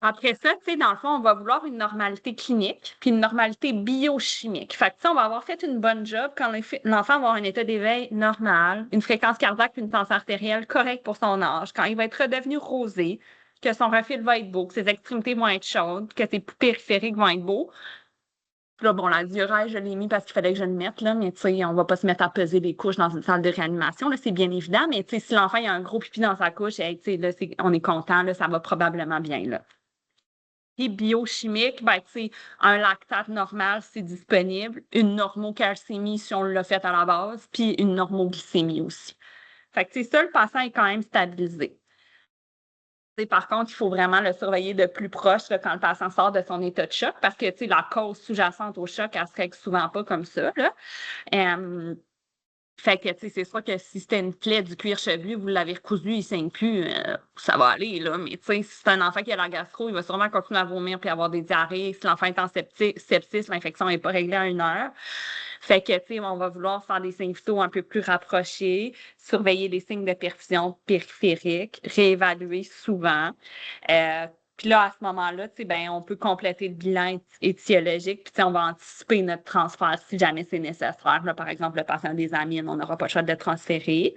Après ça, tu sais, dans le fond, on va vouloir une normalité clinique puis une normalité biochimique. Fait que, tu sais, on va avoir fait une bonne job quand l'enfant va avoir un état d'éveil normal, une fréquence cardiaque puis une tension artérielle correcte pour son âge, quand il va être redevenu rosé, que son refil va être beau, que ses extrémités vont être chaudes, que ses périphériques vont être beaux. Puis là, bon, la diurèse, je l'ai mis parce qu'il fallait que je le mette, là, mais tu sais, on va pas se mettre à peser les couches dans une salle de réanimation, là, c'est bien évident, mais tu sais, si l'enfant a un gros pipi dans sa couche, hey, tu sais, là, on est content, là, ça va probablement bien, là. Puis biochimique, ben, tu sais, un lactate normal, c'est disponible. Une normocalcémie, si on l'a fait à la base, puis une normoglycémie aussi. Fait que, tu sais, ça, le patient est quand même stabilisé. Tu sais, par contre, il faut vraiment le surveiller de plus proche là, quand le patient sort de son état de choc parce que, tu sais, la cause sous-jacente au choc, elle se règle souvent pas comme ça, là. Fait que, tu sais, c'est sûr que si c'était une plaie du cuir chevelu, vous l'avez recousu, il saigne plus, ça va aller, là. Mais, tu sais, si c'est un enfant qui a la gastro, il va sûrement continuer à vomir puis avoir des diarrhées. Si l'enfant est en sepsis, l'infection n'est pas réglée en 1 heure. Fait que, tu sais, on va vouloir faire des signes vitaux un peu plus rapprochés, surveiller les signes de perfusion périphérique, réévaluer souvent. Euh, Puis là, à ce moment-là, tu sais, ben, on peut compléter le bilan étiologique, puis tu sais, on va anticiper notre transfert si jamais c'est nécessaire. Là, par exemple, le patient a des amines, on n'aura pas le choix de le transférer.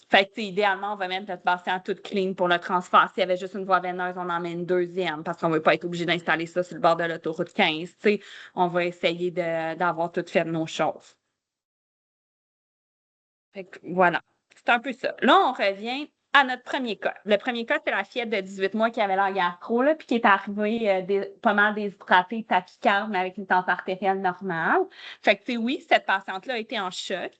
Fait que, tu sais, idéalement, on va mettre notre patient toute clean pour le transfert. S'il y avait juste une voie veineuse, on en met une deuxième parce qu'on ne veut pas être obligé d'installer ça sur le bord de l'autoroute 15. Tu sais, on va essayer d'avoir tout fait de nos choses. Fait que, voilà. C'est un peu ça. Là, on revient à notre premier cas. Le premier cas, c'est la fillette de 18 mois qui avait la gastro, là, puis qui est arrivée pas mal déshydratée, tachycarde, mais avec une tension artérielle normale. Fait que, tu sais, oui, cette patiente-là a été en choc.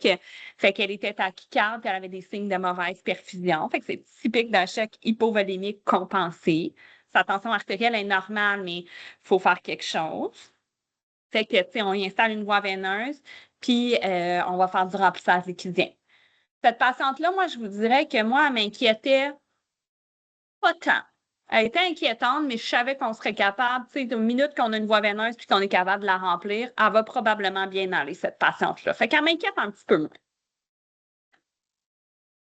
Fait qu'elle était tachycarde, puis elle avait des signes de mauvaise perfusion. Fait que c'est typique d'un choc hypovolémique compensé. Sa tension artérielle est normale, mais il faut faire quelque chose. Fait que, tu sais, on y installe une voie veineuse, puis on va faire du remplissage liquidien. Cette patiente-là, moi, je vous dirais que moi, elle m'inquiétait pas tant. Elle était inquiétante, mais je savais qu'on serait capable, tu sais, une minute qu'on a une voie veineuse puis qu'on est capable de la remplir, elle va probablement bien aller, cette patiente-là. Fait qu'elle m'inquiète un petit peu moins.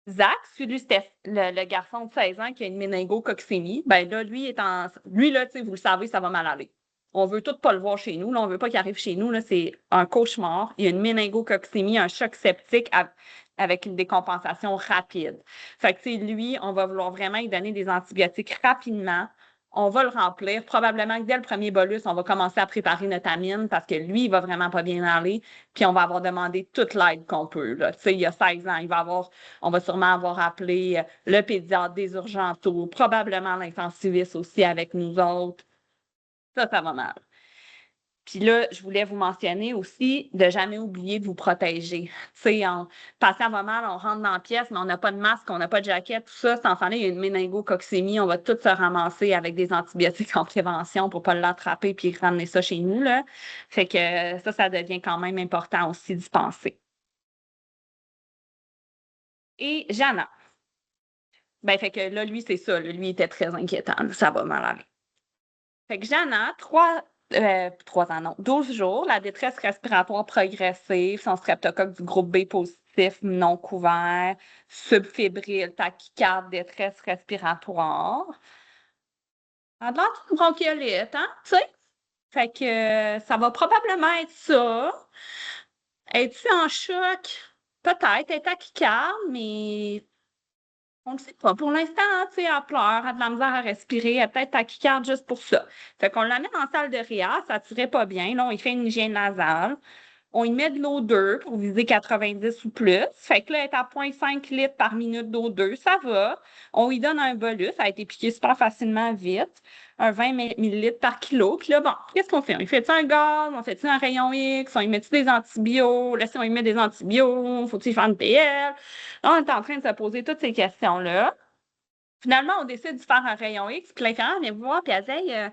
Zach, celui, c'était le garçon de 16 ans qui a une méningo-coccémie. Ben là, lui, là, tu sais, vous le savez, ça va mal aller. On veut tout pas le voir chez nous. Là, on veut pas qu'il arrive chez nous. Là, c'est un cauchemar. Il y a une méningo-coccémie, un choc septique avec une décompensation rapide. Fait que, tu sais, lui, on va vouloir vraiment lui donner des antibiotiques rapidement. On va le remplir. Probablement que dès le premier bolus, on va commencer à préparer notre amine parce que lui, il va vraiment pas bien aller. Puis on va avoir demandé toute l'aide qu'on peut. Là. Tu sais, il y a 16 ans, on va sûrement avoir appelé le pédiatre des urgentos, probablement l'intensiviste aussi avec nous autres. Ça va mal. Puis là, je voulais vous mentionner aussi de jamais oublier de vous protéger. Tu sais, patient va mal, on rentre dans la pièce, mais on n'a pas de masque, on n'a pas de jaquette, tout ça. Cet enfant-là, il y a une méningo-coccémie, on va tout se ramasser avec des antibiotiques en prévention pour pas l'attraper puis ramener ça chez nous, là. Fait que ça devient quand même important aussi d'y penser. Et Jana. Ben, fait que là, lui, c'est ça. Là, lui, il était très inquiétant. Là, ça va mal aller. Fait que Jana, 3 ans, non, 12 jours, la détresse respiratoire progressive, son streptocoque du groupe B positif non couvert, subfébrile, tachycarde, détresse respiratoire. Elle a l'air d'une bronchiolite, hein, tu sais? Fait que ça va probablement être ça. Es-tu en choc? Peut-être, elle est tachycarde, mais On ne sait pas. Pour l'instant, tu sais, elle pleure, elle a de la misère à respirer, elle a peut-être tachycarde juste pour ça. Fait qu'on la met en salle de réa, ça tirait pas bien. Là, on lui fait une hygiène nasale. On y met de l'eau 2 pour viser 90 ou plus. Fait que là, elle est à 0,5 litres par minute d'eau 2, ça va. On lui donne un bolus, ça a été piqué super facilement vite, un 20 millilitres par kilo. Puis là, bon, qu'est-ce qu'on fait? On lui fait-tu un gaz? On fait-tu un rayon X? On lui met-tu des antibiotiques? Là, si on lui met des antibiotiques, faut-il faire une PL? Là, on est en train de se poser toutes ces questions-là. Finalement, on décide de faire un rayon X, puis l'infirmière vient me voir, puis elle dit hey,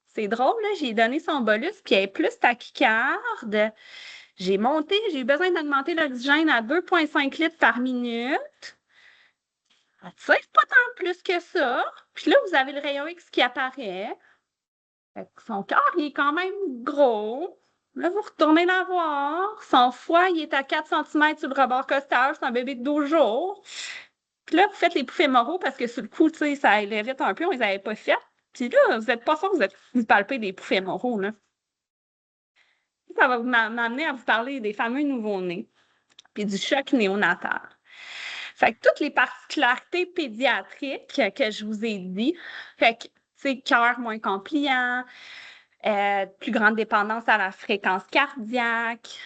c'est drôle, là, j'ai donné son bolus, puis elle est plus tachycarde. J'ai eu besoin d'augmenter l'oxygène à 2,5 litres par minute. Elle dit, ça, c'est pas tant plus que ça. Puis là, vous avez le rayon X qui apparaît. Fait que son cœur, il est quand même gros. Là, vous retournez la voir. Son foie, il est à 4 cm sur le rebord costal. C'est un bébé de 12 jours. Puis là, vous faites les pouffes moraux parce que sur le coup, tu sais, ça allait vite un peu, on les avait pas faites. Puis là, vous n'êtes pas sûr que vous palpez des pouffes moraux, là. Ça va m'amener à vous parler des fameux nouveau-nés, puis du choc néonatal. Fait que toutes les particularités pédiatriques que je vous ai dit, fait que, tu sais, cœur moins compliant, plus grande dépendance à la fréquence cardiaque,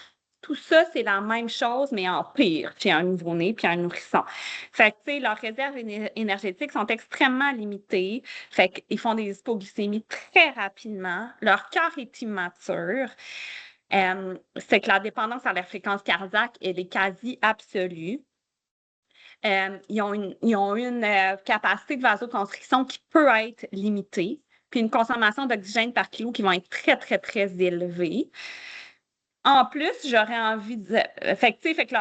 tout ça, c'est la même chose, mais en pire chez un nouveau-né puis un nourrisson. Fait que, tu sais, leurs réserves énergétiques sont extrêmement limitées. Fait qu'ils font des hypoglycémies très rapidement. Leur cœur est immature. C'est que la dépendance à la fréquence cardiaque, elle est quasi absolue. Ils ont une capacité de vasoconstriction qui peut être limitée, puis une consommation d'oxygène par kilo qui va être très, très, très élevée. En plus, j'aurais envie de fait que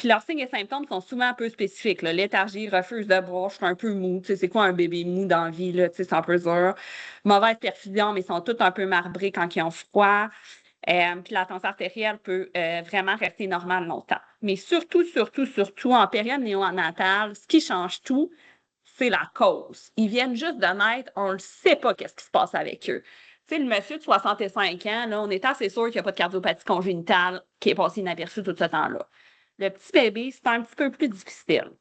leurs signes et symptômes sont souvent un peu spécifiques, là. Léthargie, refus de boire, je suis un peu mou. Tu sais, c'est quoi un bébé mou dans la vie, là? Tu sais, c'est un peu dur. Mauvaise perfusion, mais ils sont tous un peu marbrés quand ils ont froid. Puis la tension artérielle peut vraiment rester normale longtemps. Mais surtout, surtout, surtout, en période néonatale, ce qui change tout, c'est la cause. Ils viennent juste de naître, on ne sait pas qu'est-ce qui se passe avec eux. Tu sais, le monsieur de 65 ans, là, on est assez sûr qu'il n'y a pas de cardiopathie congénitale qui est passée inaperçue tout ce temps-là. Le petit bébé, c'est un petit peu plus difficile.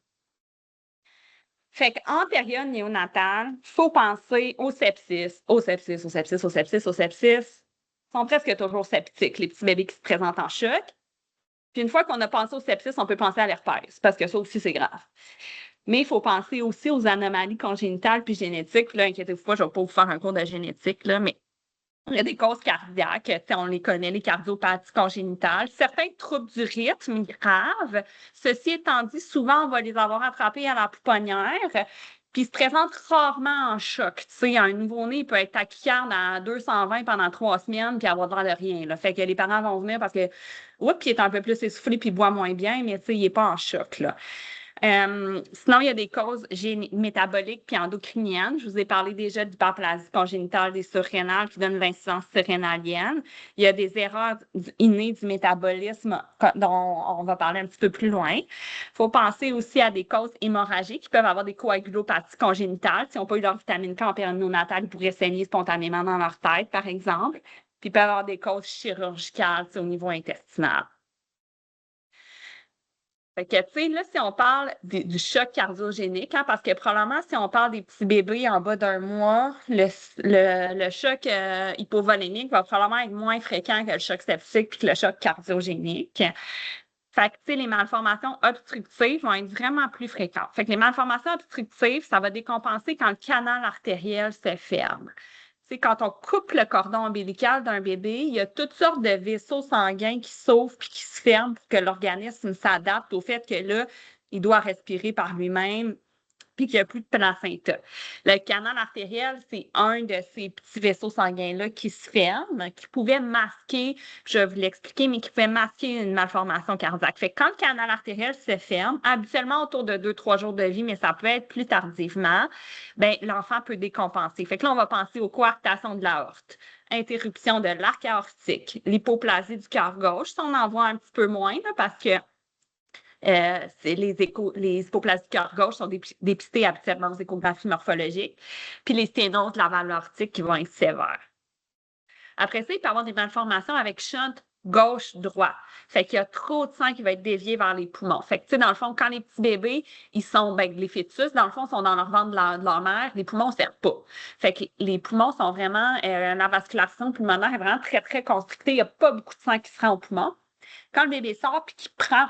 Fait qu'en période néonatale, il faut penser au sepsis, au sepsis, au sepsis, au sepsis, au sepsis. Ils sont presque toujours septiques, les petits bébés qui se présentent en choc. Puis une fois qu'on a pensé au sepsis, on peut penser à l'herpès, parce que ça aussi, c'est grave. Mais il faut penser aussi aux anomalies congénitales puis génétiques. Puis là, inquiétez-vous pas, je ne vais pas vous faire un cours de génétique, là, mais il y a des causes cardiaques, on les connaît, les cardiopathies congénitales. Certains troubles du rythme graves. Ceci étant dit, souvent, on va les avoir attrapés à la pouponnière, puis ils se présentent rarement en choc. Tu sais, un nouveau-né, il peut être tachycarde à 220 pendant 3 semaines, puis avoir l'air de rien, là. Fait que les parents vont venir parce que, oups, il est un peu plus essoufflé, puis il boit moins bien, mais tu sais, il n'est pas en choc, là. Sinon, il y a des causes métaboliques puis endocriniennes. Je vous ai parlé déjà d'hyperplasie congénitale des surrénales qui donne l'insuffisance surrénalienne. Il y a des erreurs innées du métabolisme dont on va parler un petit peu plus loin. Il faut penser aussi à des causes hémorragiques qui peuvent avoir des coagulopathies congénitales. S'ils n'ont pas eu leur vitamine K en période néonatale, ils pourraient saigner spontanément dans leur tête, par exemple. Puis il peut y avoir des causes chirurgicales au niveau intestinal. Fait que, tu sais, là, si on parle du choc cardiogénique, hein, parce que probablement, si on parle des petits bébés en bas d'un mois, le choc hypovolémique va probablement être moins fréquent que le choc septique puis que le choc cardiogénique. Fait que, tu sais, les malformations obstructives vont être vraiment plus fréquentes. Fait que les malformations obstructives, ça va décompenser quand le canal artériel se ferme. Tu sais, quand on coupe le cordon ombilical d'un bébé, il y a toutes sortes de vaisseaux sanguins qui s'ouvrent puis qui se ferment pour que l'organisme s'adapte au fait que là, il doit respirer par lui-même puis qu'il n'y a plus de placenta. Le canal artériel, c'est un de ces petits vaisseaux sanguins-là qui se ferme, qui pouvait masquer, je vais vous l'expliquer, mais qui pouvait masquer une malformation cardiaque. Fait que quand le canal artériel se ferme, habituellement autour de 2-3 jours de vie, mais ça peut être plus tardivement, ben l'enfant peut décompenser. Fait que là, on va penser aux coarctations de l'aorte, interruption de l'arc aortique, l'hypoplasie du cœur gauche. Ça, on en voit un petit peu moins là, parce que les hypoplasies du cœur gauche sont dépistées habituellement aux échographies morphologiques, puis les sténoses de la valve aortique qui vont être sévères. Après ça, il peut y avoir des malformations avec shunt gauche-droit. Fait qu'il y a trop de sang qui va être dévié vers les poumons. Fait que, tu sais, dans le fond, quand les petits bébés, ils sont, les fœtus, dans le fond, sont dans leur ventre de leur mère, les poumons ne servent pas. Fait que les poumons sont vraiment, la vascularisation pulmonaire est vraiment très, très constrictée. Il n'y a pas beaucoup de sang qui se rend aux poumons. Quand le bébé sort puis qu'il prend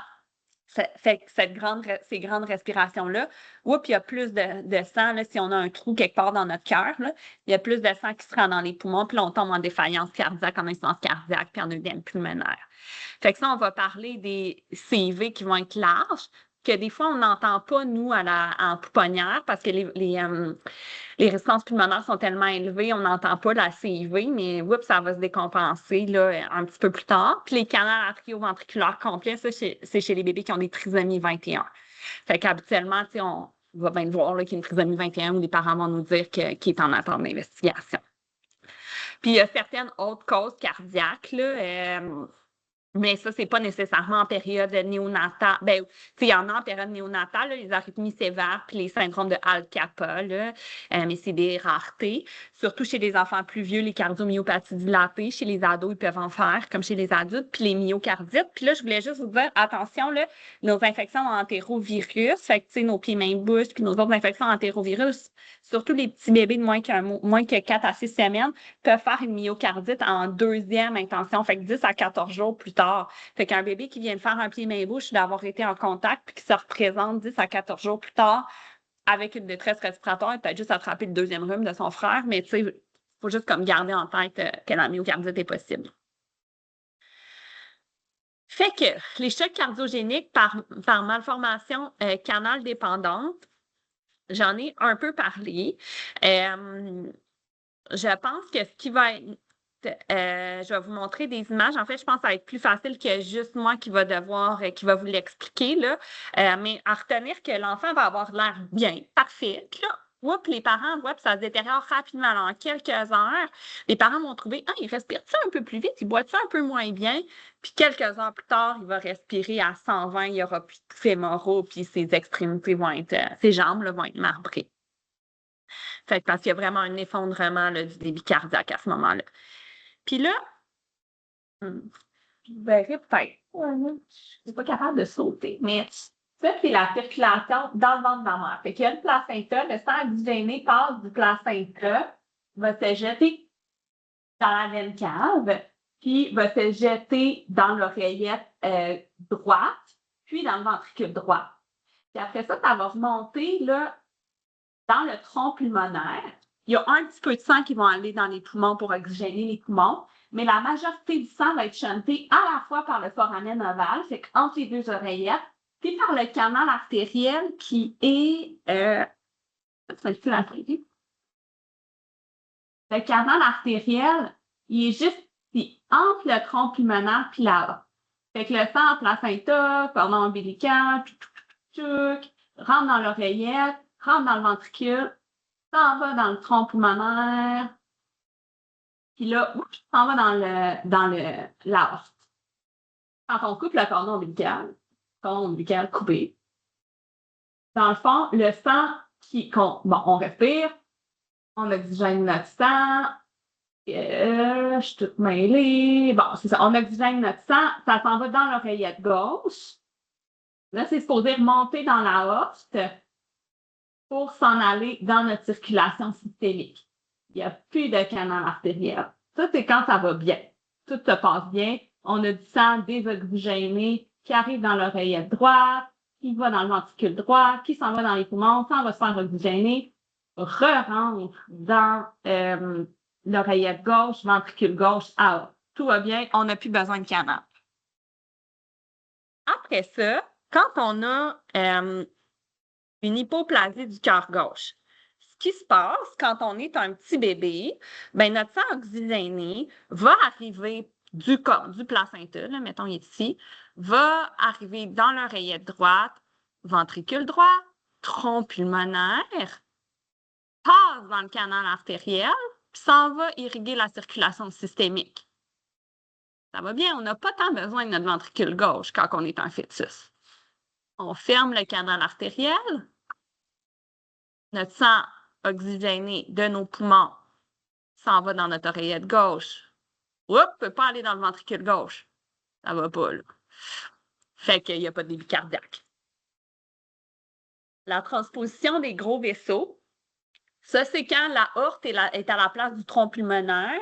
ces grandes respirations-là, il y a plus de sang, là, si on a un trou quelque part dans notre cœur, là, il y a plus de sang qui se rend dans les poumons, puis là, on tombe en défaillance cardiaque, en insuffisance cardiaque, puis en œdème pulmonaire. Fait que ça, on va parler des CV qui vont être larges, que des fois, on n'entend pas, nous, en pouponnière, parce que les résistances pulmonaires sont tellement élevées, on n'entend pas la CIV, mais ça va se décompenser là, un petit peu plus tard. Puis les canaux artério-ventriculaires complets, ça, c'est chez les bébés qui ont des trisomies 21. Fait qu'habituellement, on va bien le voir là, qu'il y a une trisomie 21 où les parents vont nous dire qu'il est en attente d'investigation. Puis il y a certaines autres causes cardiaques, là, mais ça, c'est pas nécessairement en période néonatale. Ben, il y en a en période néonatale, là, les arythmies sévères puis les syndromes de Al-Kappa, là, mais c'est des raretés. Surtout chez les enfants plus vieux, les cardiomyopathies dilatées. Chez les ados, ils peuvent en faire, comme chez les adultes, puis les myocardites. Puis là, je voulais juste vous dire, attention, là, nos infections entérovirus, fait que, tu sais, nos pieds, mains, bouche, puis nos autres infections entérovirus, surtout les petits bébés de moins que 4 à 6 semaines, peuvent faire une myocardite en deuxième intention, fait que 10 à 14 jours plus tard. Fait qu'un bébé qui vient de faire un pied, main, bouche, d'avoir été en contact, puis qui se représente 10 à 14 jours plus tard avec une détresse respiratoire, il peut juste attraper le deuxième rhume de son frère, mais tu sais, il faut juste comme garder en tête que la myocardite est possible. Fait que les chocs cardiogéniques par malformation canal dépendante, j'en ai un peu parlé. Je pense que ce qui va être je vais vous montrer des images. En fait, je pense que ça va être plus facile que juste moi qui va vous l'expliquer, là. Mais à retenir que l'enfant va avoir l'air bien, parfait. Puis là, les parents voient que ça se détériore rapidement. Alors, en quelques heures, les parents vont trouver, il respire-tu un peu plus vite, il boit-tu un peu moins bien? Puis quelques heures plus tard, il va respirer à 120, il n'y aura plus de fémoraux, puis ses extrémités ses jambes là, vont être marbrées. Fait que parce qu'il y a vraiment un effondrement là, du débit cardiaque à ce moment-là. Puis là, je verrai peut-être. Je suis pas capable de sauter, mais ça, c'est la circulation dans le ventre de la mère. Fait qu'il y a le placenta, le sang oxygéné passe du placenta, va se jeter dans la veine cave, puis va se jeter dans l'oreillette droite, puis dans le ventricule droit. Puis après ça, ça va remonter là, dans le tronc pulmonaire. Il y a un petit peu de sang qui va aller dans les poumons pour oxygéner les poumons, mais la majorité du sang va être chanté à la fois par le foramen ovale, c'est entre les deux oreillettes, puis par le canal artériel qui est... le canal artériel, il est juste ici, entre le tronc pulmonaire puis là-bas. Fait que le sang, placenta, cordon ombilical, rentre dans l'oreillette, rentre dans le ventricule, s'en va dans le tronc pulmonaire, puis là, s'en va dans l'aorte. Quand on coupe le cordon ombilical coupé, dans le fond, le sang on respire, on oxygène notre sang, je suis toute mêlée. Bon, c'est ça, on oxygène notre sang, ça s'en va dans l'oreillette gauche. Là, c'est supposé remonter dans l'aorte pour s'en aller dans notre circulation systémique. Il n'y a plus de canal artériel. Ça, c'est quand ça va bien. Tout se passe bien. On a du sang désoxygéné qui arrive dans l'oreillette droite, qui va dans le ventricule droit, qui s'en va dans les poumons, ça va se faire oxygéner, re-rentre dans l'oreillette gauche, ventricule gauche, aorte. Tout va bien, on n'a plus besoin de canal. Après ça, quand on a une hypoplasie du cœur gauche, ce qui se passe quand on est un petit bébé, notre sang oxygéné va arriver du placenta, là, mettons il est ici, va arriver dans l'oreillette droite, ventricule droit, tronc pulmonaire, passe dans le canal artériel, puis s'en va irriguer la circulation systémique. Ça va bien, on n'a pas tant besoin de notre ventricule gauche quand on est un fœtus. On ferme le canal artériel, notre sang oxygéné de nos poumons s'en va dans notre oreillette gauche. Ne peut pas aller dans le ventricule gauche. Ça va pas, là. Fait qu'il n'y a pas de débit cardiaque. La transposition des gros vaisseaux, ça, c'est quand l'aorte est à la place du tronc pulmonaire,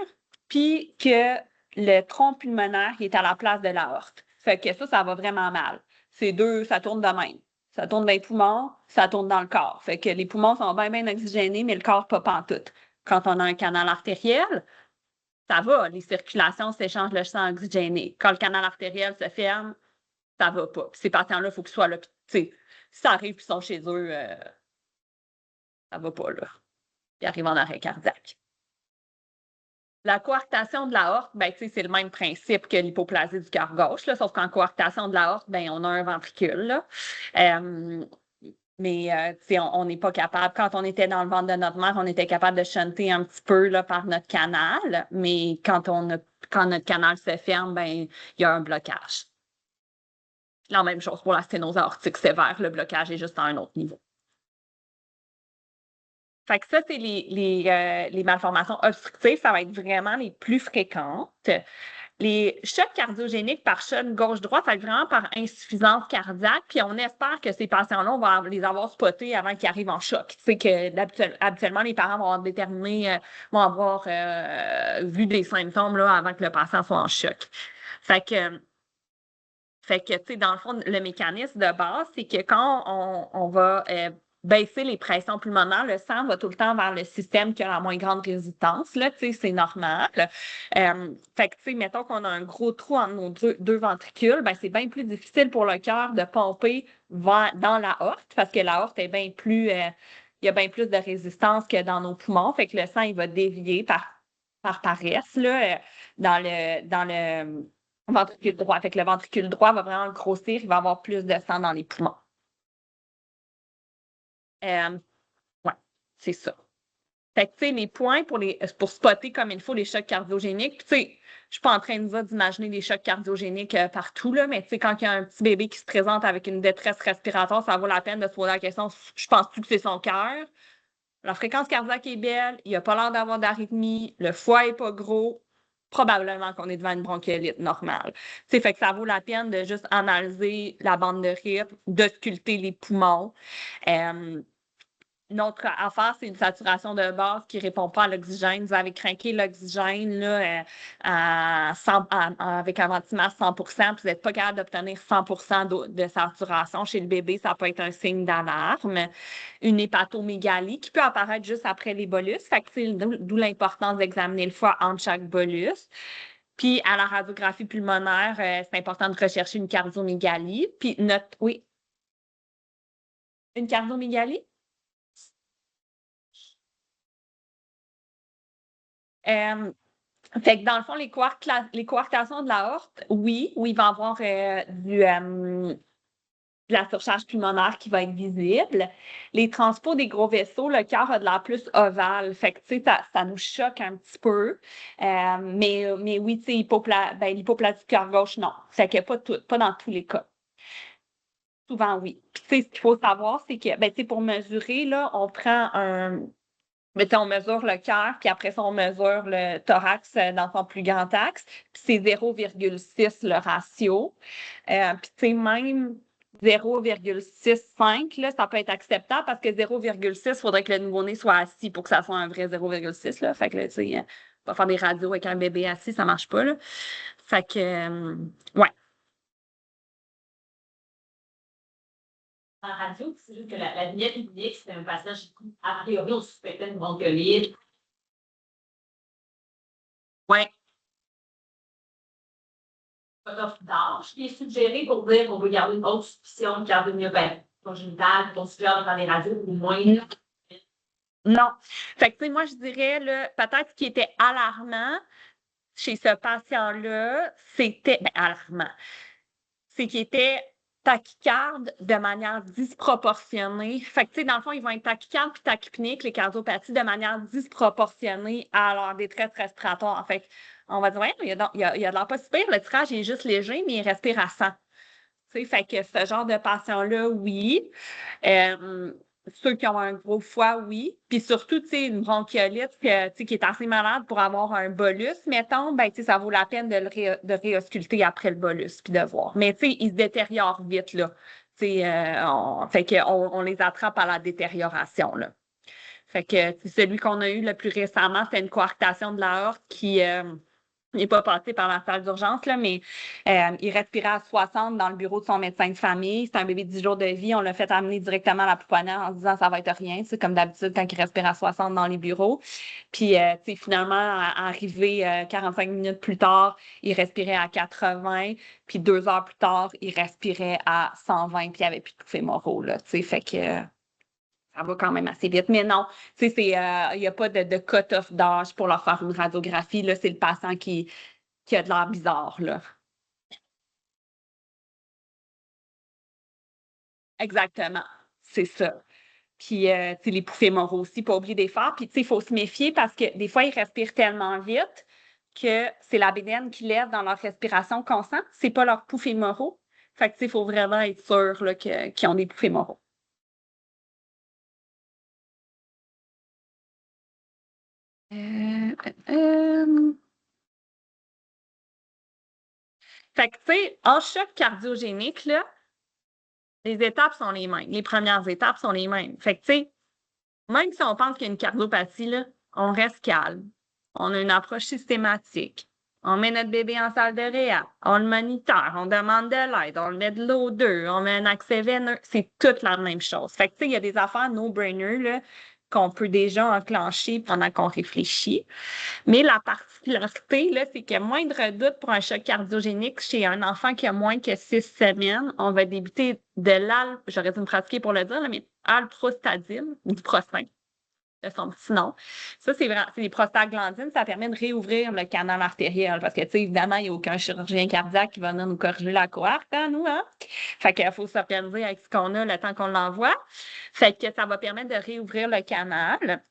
puis que le tronc pulmonaire est à la place de l'aorte. Fait que ça va vraiment mal. C'est deux, ça tourne de même. Ça tourne dans les poumons, ça tourne dans le corps. Fait que les poumons sont bien, bien oxygénés, mais le corps pas pantoute. Quand on a un canal artériel, ça va, les circulations s'échangent le sang oxygéné. Quand le canal artériel se ferme, ça va pas. Puis ces patients-là, il faut qu'ils soient là. Tu sais, si ça arrive, puis ils sont chez eux, ça va pas, là. Ils arrivent en arrêt cardiaque. La coarctation de l'aorte, ben, c'est le même principe que l'hypoplasie du cœur gauche, là, sauf qu'en coarctation de l'aorte, ben, on a un ventricule. Là. Mais on n'est pas capable. Quand on était dans le ventre de notre mère, on était capable de shunter un petit peu là, par notre canal, mais quand notre canal se ferme, ben, il y a un blocage. La même chose pour la sténose aortique sévère, le blocage est juste à un autre niveau. Fait que ça, c'est les malformations obstructives, ça va être vraiment les plus fréquentes. Les chocs cardiogéniques par choc gauche-droite, ça va être vraiment par insuffisance cardiaque, puis on espère que ces patients-là, on va les avoir spotés avant qu'ils arrivent en choc. Tu sais que habituellement, les parents vont avoir déterminé, vont avoir vu des symptômes là, avant que le patient soit en choc. Fait que, tu sais, dans le fond, le mécanisme de base, c'est que quand on va baisser les pressions pulmonaires, le sang va tout le temps vers le système qui a la moins grande résistance, là, tu sais, c'est normal. Fait que, tu sais, mettons qu'on a un gros trou entre nos deux ventricules, ben c'est bien plus difficile pour le cœur de pomper dans l'aorte, parce que l'aorte est bien plus, il y a bien plus de résistance que dans nos poumons, fait que le sang, il va dévier par paresse, là, dans le ventricule droit. Fait que le ventricule droit va vraiment grossir, il va avoir plus de sang dans les poumons. Ouais, c'est ça. Fait que, tu sais, les points pour spotter comme il faut les chocs cardiogéniques, tu sais, je suis pas en train de dire d'imaginer des chocs cardiogéniques partout, là, mais tu sais, quand il y a un petit bébé qui se présente avec une détresse respiratoire, ça vaut la peine de se poser la question, je pense-tu que c'est son cœur? La fréquence cardiaque est belle, il a pas l'air d'avoir d'arythmie, le foie est pas gros, probablement qu'on est devant une bronchiolite normale. Fait que ça vaut la peine de juste analyser la bande de rythme, d'ausculter les poumons. Notre affaire, c'est une saturation de base qui ne répond pas à l'oxygène. Vous avez craqué l'oxygène là, avec un ventimètre 100 puis vous n'êtes pas capable d'obtenir 100 de saturation chez le bébé, ça peut être un signe d'alarme. Une hépatomégalie qui peut apparaître juste après les bolus. Fait que d'où l'importance d'examiner le foie entre chaque bolus. Puis à la radiographie pulmonaire, c'est important de rechercher une cardiomégalie. Puis oui, une cardiomégalie? Fait que dans le fond, les coarctations de l'aorte, oui, où il va y avoir de la surcharge pulmonaire qui va être visible. Les transports des gros vaisseaux, le cœur a de l'air plus ovale. Fait que, tu sais, ça nous choque un petit peu. Mais oui, tu sais, l'hypoplasie du cœur gauche, non. Fait que pas dans tous les cas. Souvent, oui. Puis, tu sais, ce qu'il faut savoir, c'est que, tu sais, pour mesurer, là, on prend mais on mesure le cœur, puis après ça, on mesure le thorax dans son plus grand axe, puis c'est 0,6 le ratio. Puis tu sais, même 0,65, là, ça peut être acceptable parce que 0,6, il faudrait que le nouveau-né soit assis pour que ça soit un vrai 0,6. Là. Fait que, tu sais, on va faire des radios avec un bébé assis, ça marche pas. Là. Fait que, ouais. En radio, c'est juste que la vignette clinique, c'était un passage, a priori, on suspectait une bronchiolite. Ouais. D'âge qui est suggéré pour dire qu'on veut garder une autre suspicion de cardiomyopathie congénitale, qu'on suggère de faire des radios ou moins. Non. Fait que, tu sais, moi, je dirais, là, peut-être ce qui était alarmant chez ce patient-là, c'était, alarmant, c'est qu'il était tachycarde de manière disproportionnée. Fait que, tu sais, dans le fond, ils vont être tachycardes puis tachypniques, les cardiopathies, de manière disproportionnée à leur détresse respiratoire. Fait on va dire, ouais, il y a de l'air pas super, le tirage est juste léger, mais il respire à 100. Tu sais, fait que ce genre de patient-là, oui. ceux qui ont un gros foie, oui. Puis surtout, tu sais, une bronchiolite tu sais, qui est assez malade pour avoir un bolus, mettons, ben, tu sais, ça vaut la peine de réausculter après le bolus, puis de voir. Mais, tu sais, ils se détériorent vite, là. Tu sais, fait qu'on les attrape à la détérioration, là. Fait que celui qu'on a eu le plus récemment, c'était une coarctation de l'aorte qui n'est pas passé par la salle d'urgence, là, mais il respirait à 60 dans le bureau de son médecin de famille. C'est un bébé de 10 jours de vie. On l'a fait amener directement à la pouponnière en se disant ça va être rien. C'est comme d'habitude quand il respire à 60 dans les bureaux. Puis, tu sais, finalement, arrivé 45 minutes plus tard, il respirait à 80. Puis 2 heures plus tard, il respirait à 120. Puis il n'y avait plus de pouffées moraux, là, tu sais. Fait que ça va quand même assez vite. Mais non, tu sais, il n'y a pas de cut-off d'âge pour leur faire une radiographie. Là, c'est le patient qui a de l'air bizarre, là. Exactement. C'est ça. Puis, tu sais, les pouffées moraux aussi, pas oublier de les faire. Puis, tu sais, il faut se méfier parce que des fois, ils respirent tellement vite que c'est la bédaine qui lève dans leur respiration constante. C'est pas leur pouffée moraux. Fait que, tu sais, il faut vraiment être sûr là, qu'ils ont des pouffées moraux. Euh, euh, Fait que, tu sais, en choc cardiogénique, là, les étapes sont les mêmes. Les premières étapes sont les mêmes. Fait que, tu sais, même si on pense qu'il y a une cardiopathie, là, on reste calme. On a une approche systématique. On met notre bébé en salle de réa. On le moniteur. On demande de l'aide. On le met de l'eau 2. On met un accès veineux. C'est toute la même chose. Fait que, tu sais, il y a des affaires no-brainer, là, qu'on peut déjà enclencher pendant qu'on réfléchit. Mais la particularité, là, c'est que moindre doute pour un choc cardiogénique chez un enfant qui a moins que 6 semaines, on va débuter de j'aurais dû me pratiquer pour le dire, là, mais alprostadine, du Prostin, de son petit nom. Ça, c'est vraiment, c'est des prostaglandines, ça permet de réouvrir le canal artériel parce que, tu sais, évidemment, il n'y a aucun chirurgien cardiaque qui va venir nous corriger la coarcte, hein, nous, hein? Fait qu'il faut s'organiser avec ce qu'on a le temps qu'on l'envoie. Fait que ça va permettre de réouvrir le canal.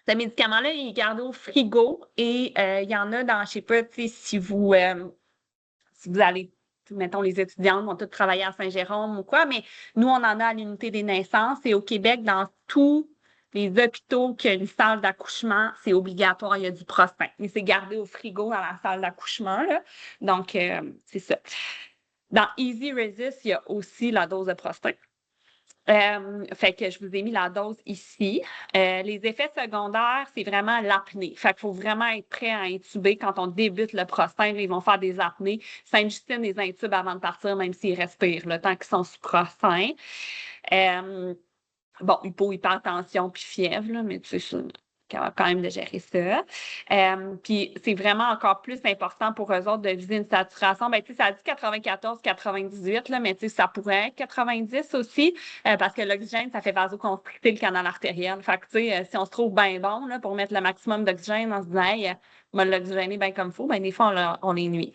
Ce médicament-là, il est gardé au frigo et il y en a dans, je sais pas, tu sais, si vous allez, mettons, les étudiantes vont toutes travailler à Saint-Jérôme ou quoi, mais nous, on en a à l'unité des naissances et au Québec, dans tous les hôpitaux qui ont une salle d'accouchement, c'est obligatoire, il y a du Prostin. Et c'est gardé au frigo dans la salle d'accouchement, là. Donc, c'est ça. Dans Easy Resist, il y a aussi la dose de Prostin. Fait que je vous ai mis la dose ici. Les effets secondaires, c'est vraiment l'apnée. Fait qu'il faut vraiment être prêt à intuber quand on débute le prostin. Ils vont faire des apnées. Sainte-Justine les intube avant de partir, même s'ils respirent, le temps qu'ils sont sous prostin. Bon, hypertension puis fièvre, là, mais tu sais, capable quand même de gérer ça. Puis c'est vraiment encore plus important pour eux autres de viser une saturation. Ben, tu sais, ça dit 94-98, là, mais tu sais, ça pourrait être 90 aussi, parce que l'oxygène, ça fait vasoconstricter le canal artériel. Fait que, tu sais, si on se trouve bien bon, là, pour mettre le maximum d'oxygène en se disant, hey, on va l'oxygéner bien comme il faut, ben, des fois, on les nuit.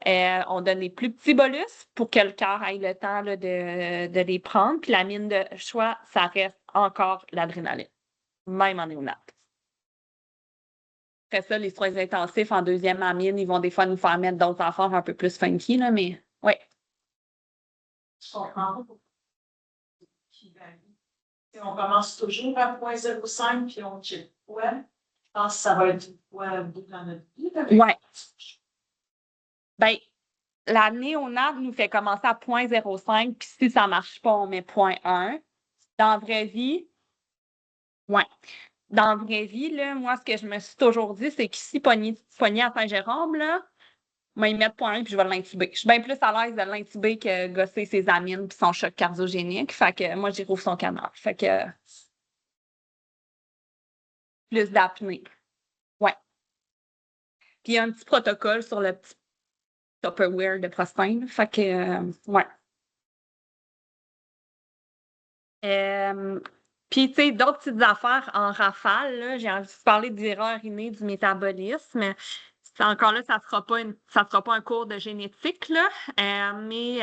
On donne les plus petits bolus pour que le cœur ait le temps là, de les prendre. Puis la mine de choix, ça reste encore l'adrénaline, même en néonat. Après ça, les soins intensifs en deuxième amine, ils vont des fois nous faire mettre d'autres affaires un peu plus funky, là, mais oui. Je comprends pas. On commence toujours à 0,05 puis on check. Ouais. Je pense que ça va être ouais, au bout de notre vie. Oui. Ben, la néonate nous fait commencer à 0,05, puis si ça ne marche pas, on met 0,1. Dans la vraie vie, oui. Dans la vraie vie, là, moi, ce que je me suis toujours dit, c'est qu'ici, pogné à Saint-Jérôme, là, moi, ils mettent 0,1 puis je vais l'intuber. Je suis bien plus à l'aise de l'intuber que gosser ses amines puis son choc cardiogénique. Fait que moi, j'y rouvre son canal. Fait que plus d'apnée. Ouais. Puis il y a un petit protocole sur le petit Tupperware de Prostin. Fait que, ouais. Puis, tu sais, d'autres petites affaires en rafale, là, j'ai envie de parler d'erreurs innées du métabolisme. Encore là, ça sera pas un cours de génétique, là, mais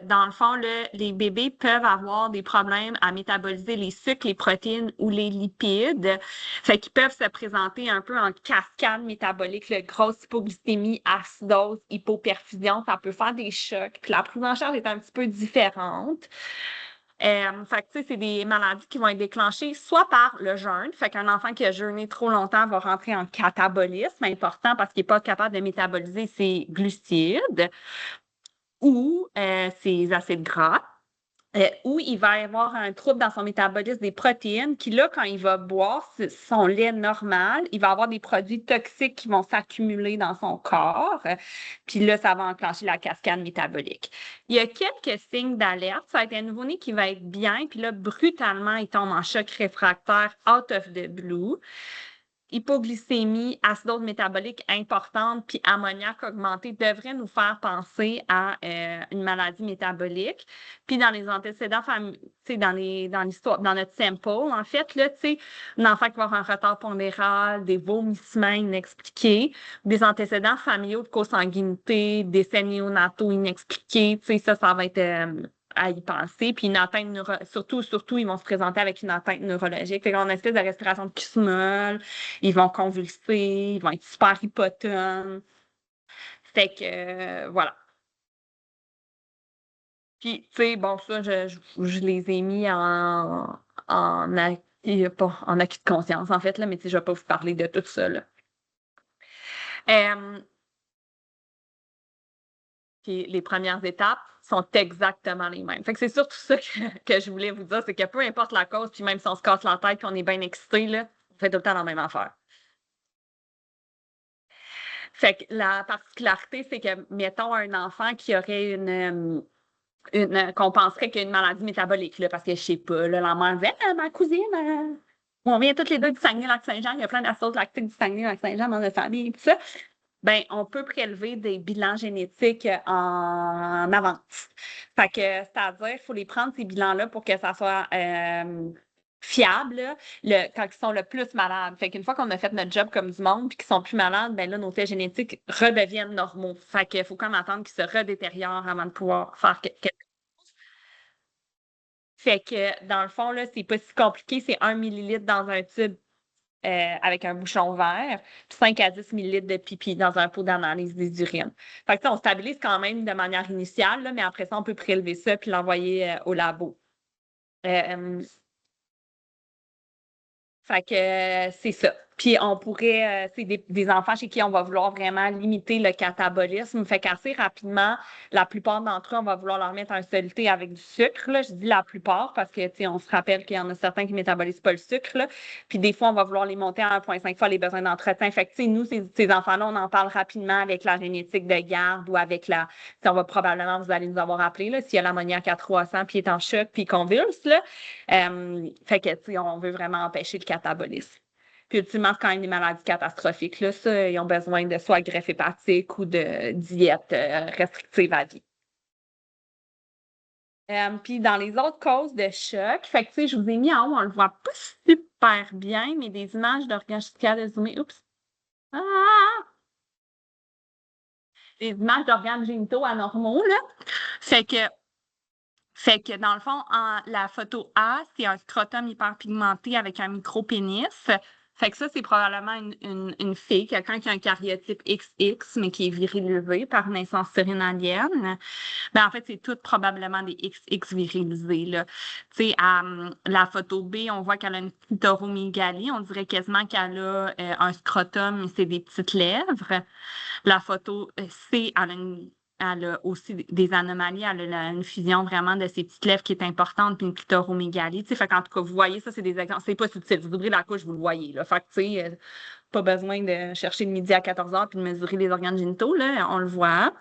dans le fond, là, les bébés peuvent avoir des problèmes à métaboliser les sucres, les protéines ou les lipides. Fait qu'ils peuvent se présenter un peu en cascade métabolique, là, grosse hypoglycémie, acidose, hypoperfusion, ça peut faire des chocs. Puis la prise en charge est un petit peu différente. Fait que, tu sais, c'est des maladies qui vont être déclenchées soit par le jeûne, fait qu'un enfant qui a jeûné trop longtemps va rentrer en catabolisme important parce qu'il n'est pas capable de métaboliser ses glucides ou ses acides gras. Ou il va y avoir un trouble dans son métabolisme des protéines qui, là, quand il va boire son lait normal, il va avoir des produits toxiques qui vont s'accumuler dans son corps. Puis là, ça va enclencher la cascade métabolique. Il y a quelques signes d'alerte. Ça va être un nouveau-né qui va être bien, puis là, brutalement, il tombe en choc réfractaire out of the blue. Hypoglycémie, acidose métabolique importante, puis ammoniaque augmenté devraient nous faire penser à une maladie métabolique. Puis dans les antécédents dans l'histoire, dans notre sample, en fait, là, tu sais, un enfant qui va avoir un retard pondéral, des vomissements inexpliqués, des antécédents familiaux de consanguinité, des décès néonataux inexpliqués, tu sais, ça va être à y penser. Puis une atteinte surtout, ils vont se présenter avec une atteinte neurologique. Fait qu'on a une espèce de respiration de cusmol, ils vont convulser, ils vont être super hypotones. Fait que voilà. Puis, tu sais, bon, ça, je les ai mis en acquis de conscience, en fait, là, mais tu sais, je vais pas vous parler de tout ça, là. Puis les premières étapes sont exactement les mêmes. Fait que c'est surtout ça que je voulais vous dire, c'est que peu importe la cause, puis même si on se casse la tête puis on est bien excité, là, on fait tout le temps la même affaire. Fait que la particularité, c'est que, mettons, un enfant qui aurait qu'on penserait qu'il y a une maladie métabolique, là, parce que je sais pas, là, la mère disait, ma cousine, on vient toutes les deux du Saguenay-Lac-Saint-Jean, il y a plein d'acide lactique du Saguenay-Lac-Saint-Jean dans notre famille et tout ça. Ben, on peut prélever des bilans génétiques en avance. Fait que, c'est-à-dire, il faut les prendre, ces bilans-là, pour que ça soit fiable, là, quand ils sont le plus malades. Fait qu'une fois qu'on a fait notre job comme du monde puis qu'ils sont plus malades, ben là, nos tests génétiques redeviennent normaux. Fait qu'il faut quand même attendre qu'ils se redétériorent avant de pouvoir faire quelque chose. Fait que, dans le fond, là, c'est pas si compliqué. C'est 1 millilitre dans un tube avec un bouchon vert, puis 5 à 10 millilitres de pipi dans un pot d'analyse des urines. Fait que, on stabilise quand même de manière initiale, là, mais après ça, on peut prélever ça puis l'envoyer au labo. Fait que c'est ça. Puis on pourrait, c'est des enfants chez qui on va vouloir vraiment limiter le catabolisme. Fait qu'assez rapidement, la plupart d'entre eux, on va vouloir leur mettre un soluté avec du sucre. Là. Je dis la plupart parce que, tu sais, on se rappelle qu'il y en a certains qui métabolisent pas le sucre. Là. Puis des fois, on va vouloir les monter à 1,5 fois les besoins d'entretien. Fait que, tu sais, nous, ces enfants-là, on en parle rapidement avec la génétique de garde ou avec la, on va probablement, vous allez nous avoir appelé, là, s'il y a l'ammoniaque à 300 puis il est en choc puis il convulse, là. Fait que, tu sais, on veut vraiment empêcher le catabolisme. Puis, ultimement, c'est quand même des maladies catastrophiques. Là, ça, ils ont besoin de soit greffe hépatique ou de diète restrictive à vie. Puis, dans les autres causes de choc, fait que, tu sais, je vous ai mis en haut, on le voit pas super bien, mais des images d'organes, je suis capable de zoomer. Oups! Ah! Des images d'organes génitaux anormaux, là. Fait que dans le fond, la photo A, c'est un scrotum hyperpigmenté avec un micro-pénis. Fait que ça, c'est probablement une fille, quelqu'un qui a un cariotype XX, mais qui est virilisé par naissance sérénalienne. Ben, en fait, c'est toutes probablement des XX virilisés, là. Tu sais, la photo B, on voit qu'elle a une clitoromégalie. On dirait quasiment qu'elle a un scrotum, mais c'est des petites lèvres. La photo C, elle a aussi des anomalies. Elle a une fusion vraiment de ses petites lèvres qui est importante, puis une clitoromégalie. Tu sais, fait qu'en tout cas, vous voyez, ça, c'est des exemples. C'est pas subtil. Vous ouvrez la couche, vous le voyez, là. Fait que, tu sais, pas besoin de chercher le midi à 14h puis de mesurer les organes génitaux, là. On le voit.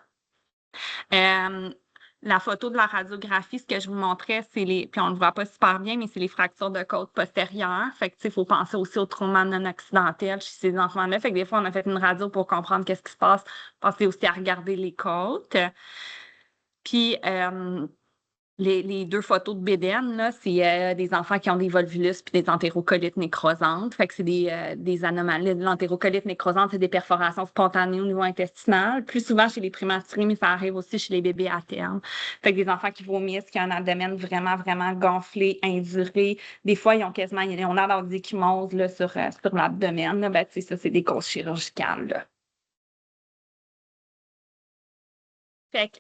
La photo de la radiographie, ce que je vous montrais, puis on ne le voit pas super bien, mais c'est les fractures de côte postérieure. Fait que, tu sais, il faut penser aussi au trauma non accidentel chez ces enfants-là. Fait que des fois, on a fait une radio pour comprendre qu'est-ce qui se passe. Pensez aussi à regarder les côtes. Puis, les deux photos de BDN, là, c'est des enfants qui ont des volvulus puis des entérocolites nécrosantes. Fait que c'est des anomalies. L'entérocolite nécrosante, c'est des perforations spontanées au niveau intestinal. Plus souvent chez les prématurés, mais ça arrive aussi chez les bébés à terme. Fait que des enfants qui vomissent, qui ont un abdomen vraiment, vraiment gonflé, induré. Des fois, ils ont l'air des ecchymoses là, sur l'abdomen. Là. Ben, tu sais, ça, c'est des causes chirurgicales. Là. Fait que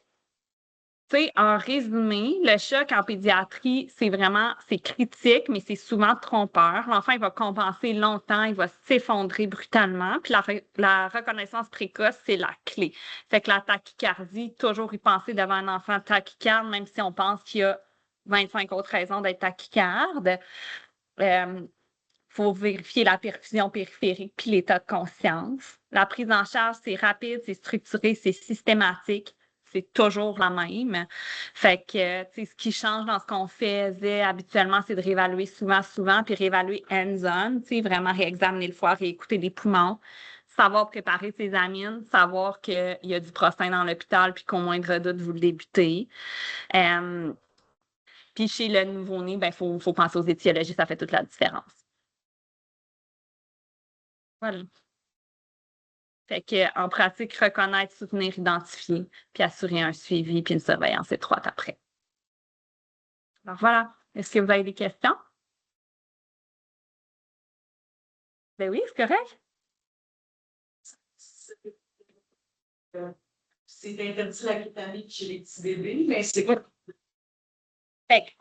Tu sais, en résumé, le choc en pédiatrie, c'est critique, mais c'est souvent trompeur. L'enfant, il va compenser longtemps, il va s'effondrer brutalement. Puis la reconnaissance précoce, c'est la clé. Fait que la tachycardie, toujours y penser devant un enfant tachycarde, même si on pense qu'il y a 25 autres raisons d'être tachycarde. Faut vérifier la perfusion périphérique puis l'état de conscience. La prise en charge, c'est rapide, c'est structuré, c'est systématique. C'est toujours la même. Fait que, tu sais, ce qui change dans ce qu'on faisait habituellement, c'est de réévaluer souvent, puis réévaluer hands-on, tu sais, vraiment réexaminer le foie, réécouter les poumons, savoir préparer ses amines, savoir qu'il y a du prostin dans l'hôpital, puis qu'au moindre doute, vous le débutez. Puis chez le nouveau-né, ben, faut penser aux étiologies, ça fait toute la différence. Voilà. Fait que, en pratique, reconnaître, soutenir, identifier, puis assurer un suivi puis une surveillance étroite après. Alors voilà. Est-ce que vous avez des questions? Ben oui, c'est correct. C'est interdit la kétamine chez les petits bébés, mais c'est quoi? Fait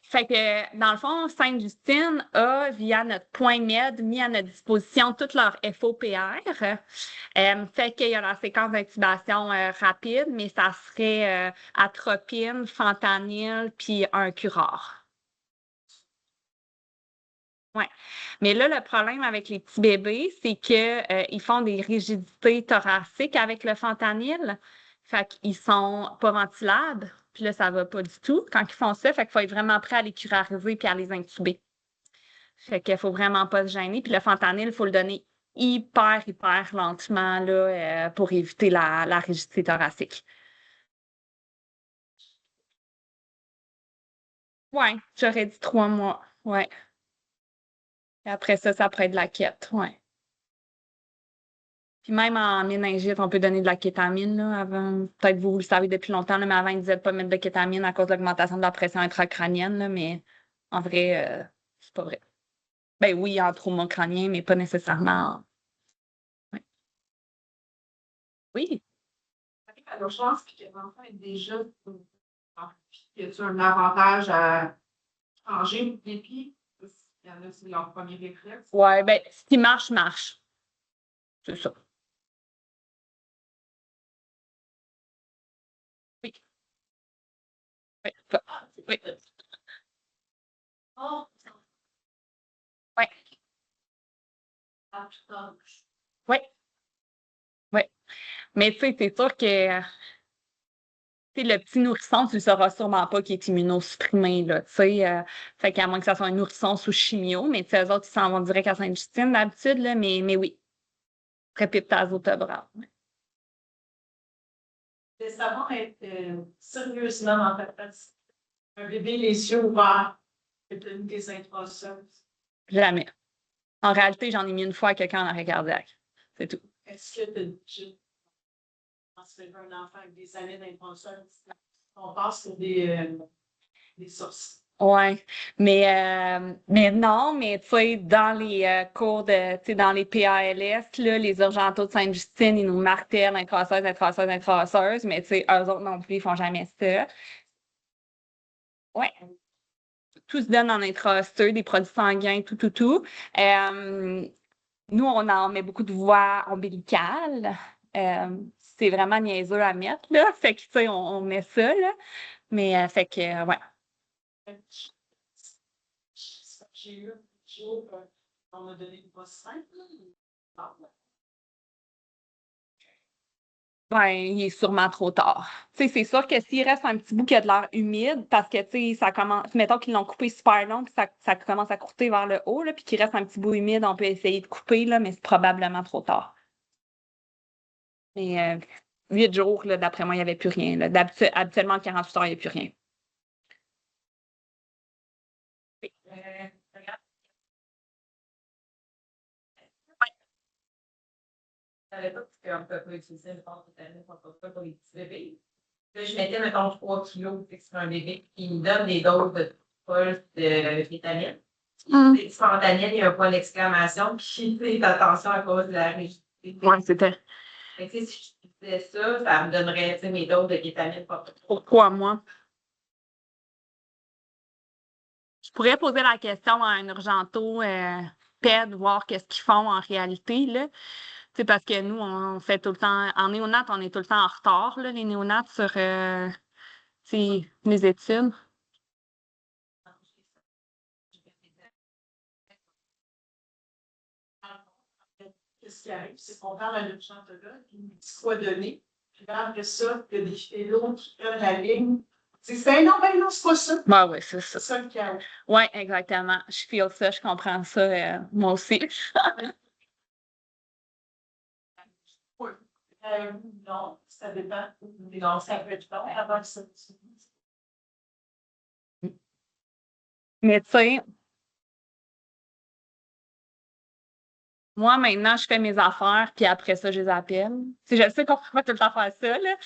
fait que dans le fond, Sainte-Justine a, via notre point med, mis à notre disposition toutes leurs FOPR. Fait qu'il y a la séquence d'intubation rapide, mais ça serait atropine, fentanyl, puis un curare. Oui. Mais là, le problème avec les petits bébés, c'est que ils font des rigidités thoraciques avec le fentanyl. Fait qu'ils sont pas ventilables. Puis là, ça va pas du tout quand ils font ça. Fait qu'il faut être vraiment prêt à les curariser puis à les intuber. Fait qu'il faut vraiment pas se gêner. Puis le fentanyl, il faut le donner hyper lentement là, pour éviter la rigidité thoracique. Ouais, j'aurais dit 3 mois. Ouais. Et après ça pourrait être de la quête. Ouais. Puis même en méningite, on peut donner de la kétamine, là, avant. Peut-être vous le savez depuis longtemps, là, mais avant, ils disaient de pas mettre de kétamine à cause de l'augmentation de la pression intracrânienne, là, mais en vrai, c'est pas vrai. Ben oui, en trauma crânien, mais pas nécessairement. Ouais. Oui. À l'urgence, puis que l'enfant est déjà. Y a-t-il un avantage à changer les pieds? Il y en a, c'est leur premier réflexe. Ouais, ben, ce qui marche, marche. C'est ça. Oui. Oui. Ça. Oui. Oh, Ouais. ah, putain. Ouais. Ouais. Mais tu sais, c'est sûr que le petit nourrisson, tu ne sauras sûrement pas qu'il est immunosupprimé, là, tu sais. Fait qu'à moins que ça soit un nourrisson sous chimio, mais tu sais, eux autres, ils s'en vont direct à Sainte-Justine d'habitude, là, mais oui. Répiptazotobral. Le savon est sérieusement en fait. Un bébé les yeux ouverts, c'est une des intraosseuses. Jamais. En réalité, j'en ai mis une fois à quelqu'un en arrêt cardiaque. C'est tout. Est-ce que tu as déjà transféré un enfant avec des années d'intraosseuse? On passe sur des sources. Ouais, mais non, mais tu sais, dans les cours de, tu sais, dans les PALS, là, les urgentos de Sainte-Justine, ils nous martèlent intraosseuse, mais tu sais, eux autres non plus, ils font jamais ça. Ouais, tout se donne en intraosseux, des produits sanguins, tout. Nous, on en met beaucoup de voies ombilicales. C'est vraiment niaiseux à mettre, là. Fait que, tu sais, on met ça, là. Mais, fait que, ouais. J'ai eu un jour, on m'a donné une voix simple. Ben, il est sûrement trop tard. Tu sais, c'est sûr que s'il reste un petit bout qui a de l'air humide, parce que, tu sais, ça commence, mettons qu'ils l'ont coupé super long, puis ça commence à courter vers le haut, là, puis qu'il reste un petit bout humide, on peut essayer de couper, là, mais c'est probablement trop tard. Mais 8 jours, là, d'après moi, il n'y avait plus rien. Là. Habituellement, 48 heures, il n'y a plus rien. Regarde, je savais pas qu'on ne peut pas utiliser le port tétanique pour les petits bébés. Là, je mettais, mettons, 3 kilos sur un bébé qui me donne des doses de pulse de kétamine. C'est spontané, il y a un point d'exclamation, puis fait attention à cause de la rigidité. Ouais, c'était. Fait que, si je faisais ça me donnerait, tu sais, mes doses de kétamine. Pourquoi moi? Je pourrais poser la question à un urgento PED, voir qu'est-ce qu'ils font en réalité, là. Tu sais, parce que nous, on fait tout le temps, en néonat, on est tout le temps en retard, là, les néonates, sur tu sais, les études. Ce qui arrive, c'est qu'on parle à l'urgentologue, il nous dit quoi donner. Puis là, après ça, il y a des félos qui prennent la ligne. C'est ben non, c'est pas ça. Ouais, c'est ça. C'est ça le chaos. Oui, exactement. Je feel ça, je comprends ça, moi aussi. Oui. Non, ça dépend. Non, ça peut être long avant que ça. Mais tu sais, moi, maintenant, je fais mes affaires, puis après ça, je les appelle. Tu sais, je sais qu'on peut pas tout le temps faire ça, là.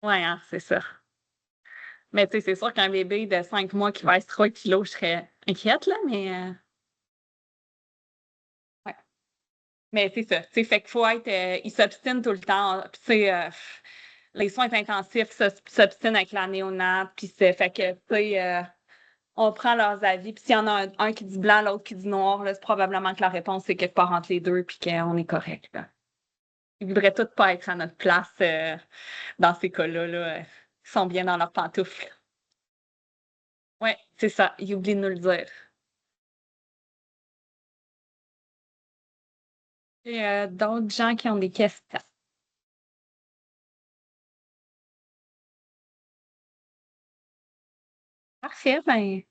Ouais, hein, c'est ça. Mais tu sais, c'est sûr qu'un bébé de 5 mois qui pèse 3 kilos, je serais inquiète, là, mais ouais. Mais c'est ça. Tu sais, fait qu'il faut être. Il s'obstine tout le temps. Puis, tu sais, les soins intensifs s'obstinent avec la néonate. Puis, c'est fait que, tu sais, on prend leurs avis. Puis, s'il y en a un qui dit blanc, l'autre qui dit noir, là, c'est probablement que la réponse c'est quelque part entre les deux, puis qu'on est correct, là. Ils voudraient tous pas être à notre place dans ces cas-là, là. Ils sont bien dans leurs pantoufles. Ouais, c'est ça. Ils oublient de nous le dire. Et d'autres gens qui ont des questions. Parfait, ben.